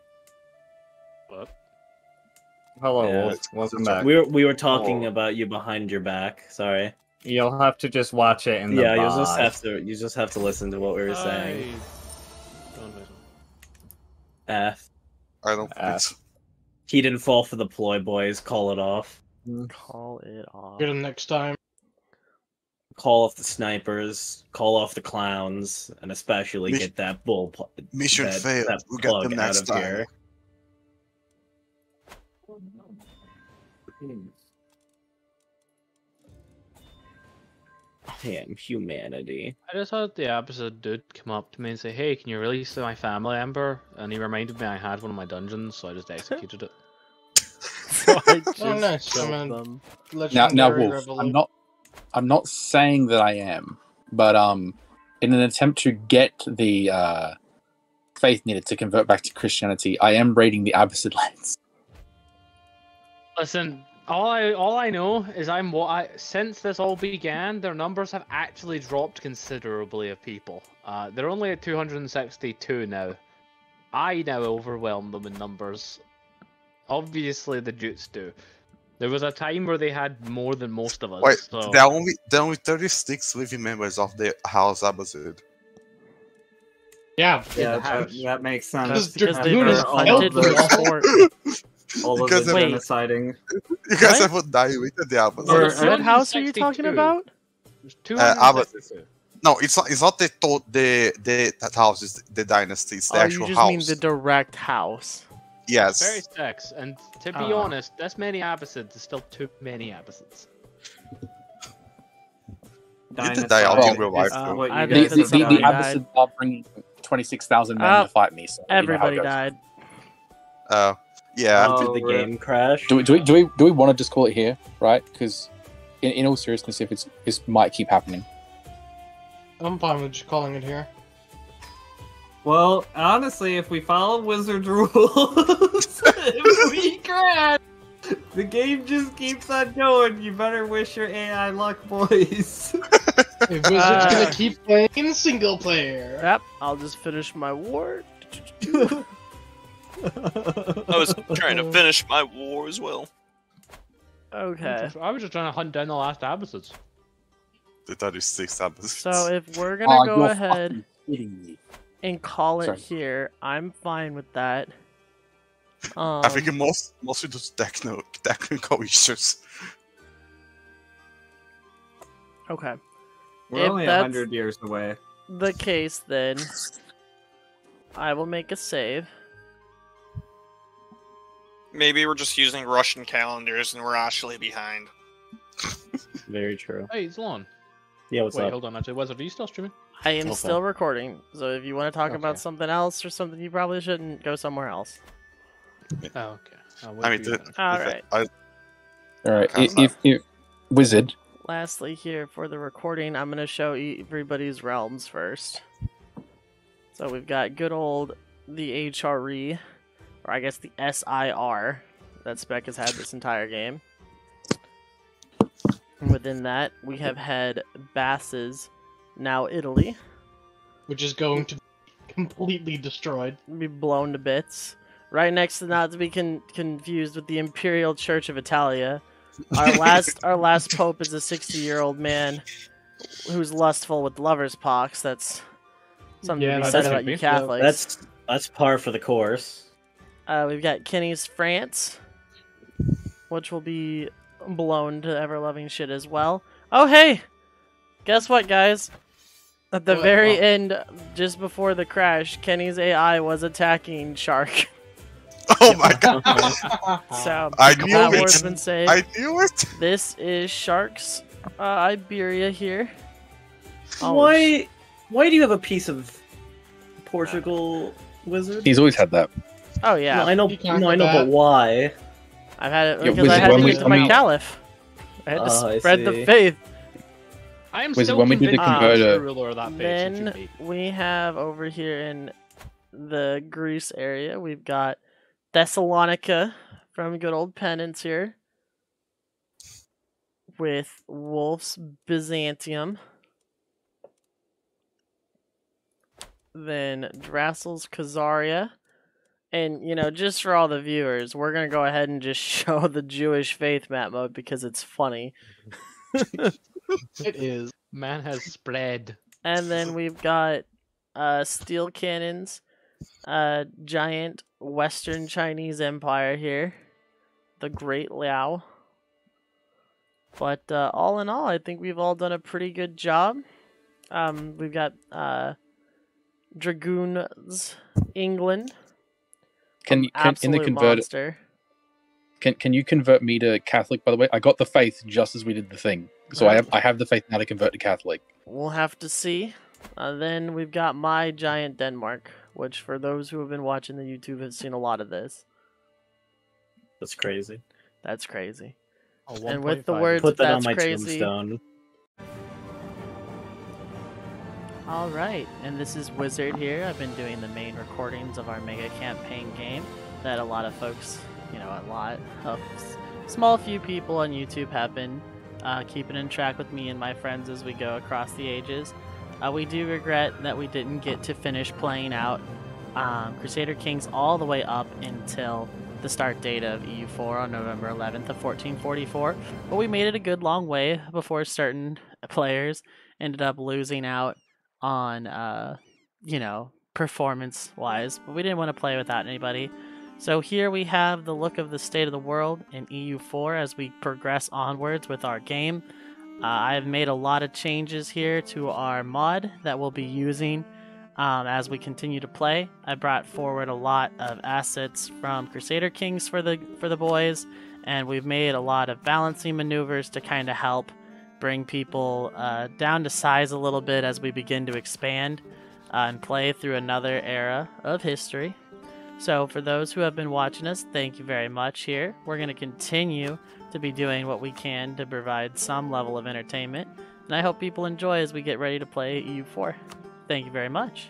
Speaker 5: Hello,
Speaker 9: Yeah.
Speaker 5: Wolf. Welcome back.
Speaker 9: We were talking
Speaker 2: Oh.
Speaker 9: about you behind your back. Sorry.
Speaker 5: You'll have to just watch it in the
Speaker 9: Yeah,
Speaker 5: VOD.
Speaker 9: you just have to listen to what we were saying. F.
Speaker 2: I don't think so.
Speaker 9: He didn't fall for the ploy, boys. Call it off.
Speaker 1: Call it off.
Speaker 3: Get him next time.
Speaker 9: Call off the snipers. Call off the clowns, and especially
Speaker 2: Mission-
Speaker 9: get that bull.
Speaker 2: Mission
Speaker 9: that,
Speaker 2: failed.
Speaker 9: that
Speaker 2: We'll get
Speaker 9: plug
Speaker 2: them
Speaker 9: out
Speaker 2: next
Speaker 9: of
Speaker 2: time.
Speaker 9: here. Damn humanity.
Speaker 6: I just had the opposite dude come up to me and say, "Hey, can you release my family member?" And he reminded me I had one of my dungeons, so I just executed it.
Speaker 1: So I just
Speaker 3: nice.
Speaker 1: killed
Speaker 3: I mean,
Speaker 1: them.
Speaker 4: Now, Wolf, I'm not saying that I am, but in an attempt to get the faith needed to convert back to Christianity, I am raiding the Abbasid lands.
Speaker 6: Listen, all I know is since this all began, their numbers have actually dropped considerably of people. They're only at 262 now. I now overwhelm them in numbers. Obviously, the Jutes do. There was a time where they had more than most of us.
Speaker 2: Wait,
Speaker 6: so...
Speaker 2: there are only 36 living members of the House Abbasid.
Speaker 3: Yeah,
Speaker 11: that makes sense.
Speaker 3: Because
Speaker 1: they just hunted for
Speaker 11: all of the genociding.
Speaker 2: You guys haven't diluted the Abbasid.
Speaker 1: What house are you talking about?
Speaker 2: Abbasid. No, it's not the house, it's the dynasty, it's the actual
Speaker 1: you just
Speaker 2: house.
Speaker 1: mean the direct house.
Speaker 2: Yes.
Speaker 6: Very sex, and to be honest, this many Abbasids is still too many Abbasids.
Speaker 2: You did die out in real life, though.
Speaker 4: The Abbasids are bringing 26,000 men to fight me. So
Speaker 1: everybody died.
Speaker 2: Yeah.
Speaker 9: Did the game crash?
Speaker 4: Do we want to just call it here, right? Because in all seriousness, if this might keep happening.
Speaker 3: I'm fine with just calling it here.
Speaker 11: Well, honestly, if we follow wizard rules, if we crash, the game just keeps on going. You better wish your AI luck, boys.
Speaker 3: If Wizard's gonna keep playing single player.
Speaker 1: Yep, I'll just finish my war.
Speaker 7: I was trying to finish my war as well.
Speaker 1: Okay.
Speaker 6: I was just trying to hunt down the last Abbasids.
Speaker 2: The 36 Abbasids.
Speaker 1: So if we're gonna go
Speaker 4: you're
Speaker 1: ahead
Speaker 4: me.
Speaker 1: and call it
Speaker 4: Sorry.
Speaker 1: here, I'm fine with that.
Speaker 2: I think mostly just technical issues.
Speaker 1: Okay.
Speaker 11: We're
Speaker 1: If
Speaker 11: only
Speaker 1: that's
Speaker 11: 100 years away.
Speaker 1: the case, then I will make a save.
Speaker 7: Maybe we're just using Russian calendars and we're actually behind.
Speaker 9: Very true.
Speaker 6: Hey, it's Lon.
Speaker 9: Yeah, what's
Speaker 6: Wait,
Speaker 9: up?
Speaker 6: hold on. Actually, Wizard, are you still streaming?
Speaker 1: I am
Speaker 9: Okay.
Speaker 1: still recording, so if you want to talk
Speaker 6: Okay.
Speaker 1: about something else or something you probably shouldn't, go somewhere else.
Speaker 6: Oh, okay.
Speaker 2: I mean,
Speaker 1: Alright.
Speaker 4: All right,
Speaker 2: Okay.
Speaker 4: if Wizard.
Speaker 1: Lastly, here for the recording, I'm going to show everybody's realms first. So we've got good old the HRE, or I guess the SIR, that Spec has had this entire game. And within that, we have had Basses, now Italy.
Speaker 3: Which is going to be completely destroyed.
Speaker 1: Be blown to bits. Right next to, not to be confused with the Imperial Church of Italia. Our last pope is a 60-year-old man who's lustful with lover's pox. That's something to be said about you Catholics.
Speaker 9: That's par for the course.
Speaker 1: We've got Kenny's France, which will be blown to ever-loving shit as well. Oh, hey! Guess what, guys? At the very end, just before the crash, Kenny's AI was attacking Shark.
Speaker 2: Oh my god!
Speaker 1: So,
Speaker 2: I knew
Speaker 1: that
Speaker 2: it!
Speaker 1: word's been saved.
Speaker 2: I knew it!
Speaker 1: This is Shark's Iberia here.
Speaker 9: Why do you have a piece of Portugal, Wizard?
Speaker 4: He's always had that.
Speaker 1: Oh yeah.
Speaker 9: No, I know, but why?
Speaker 1: I've had it
Speaker 4: Yeah,
Speaker 1: because I had to
Speaker 4: when
Speaker 1: use my Caliph. I had to
Speaker 9: I
Speaker 1: spread the
Speaker 9: see.
Speaker 1: faith.
Speaker 6: I am
Speaker 4: Wizard,
Speaker 6: still
Speaker 4: when we did the
Speaker 6: convinced
Speaker 4: converter-
Speaker 6: the ruler of that faith should you
Speaker 1: Then
Speaker 6: beat.
Speaker 1: we have over here in the Greece area, we've got Thessalonica from good old Penance here. With Wolf's Byzantium. Then Drassel's Khazaria. And, you know, just for all the viewers, we're going to go ahead and just show the Jewish faith map mode because it's funny.
Speaker 3: It is.
Speaker 6: Man has spread.
Speaker 1: And then we've got steel cannons, giant Western Chinese Empire here, the Great Liao. But all in all, I think we've all done a pretty good job. We've got Dragoons, England.
Speaker 4: Can in the converter?
Speaker 1: Monster.
Speaker 4: Can you convert me to Catholic? By the way, I got the faith just as we did the thing. So I have the faith now to convert to Catholic.
Speaker 1: We'll have to see. Then we've got My Giant Denmark, which for those who have been watching the YouTube have seen a lot of this.
Speaker 9: That's crazy.
Speaker 1: That's crazy.
Speaker 6: Oh,
Speaker 1: And with the
Speaker 6: 1.5.
Speaker 1: words
Speaker 9: Put that
Speaker 1: "that's
Speaker 9: on my
Speaker 1: crazy,"
Speaker 9: tombstone.
Speaker 1: all right, and this is Wizard here. I've been doing the main recordings of our mega campaign game that a lot of folks, small few people on YouTube have been keeping in track with me and my friends as we go across the ages. We do regret that we didn't get to finish playing out Crusader Kings all the way up until the start date of EU4 on November 11th of 1444, but we made it a good long way before certain players ended up losing out on, performance-wise, but we didn't want to play without anybody. So here we have the look of the state of the world in EU4 as we progress onwards with our game. I've made a lot of changes here to our mod that we'll be using as we continue to play. I brought forward a lot of assets from Crusader Kings for the boys, and we've made a lot of balancing maneuvers to kind of help bring people down to size a little bit as we begin to expand and play through another era of history. So for those who have been watching us, thank you very much here. We're going to continue to be doing what we can to provide some level of entertainment, and I hope people enjoy as we get ready to play EU4. Thank you very much.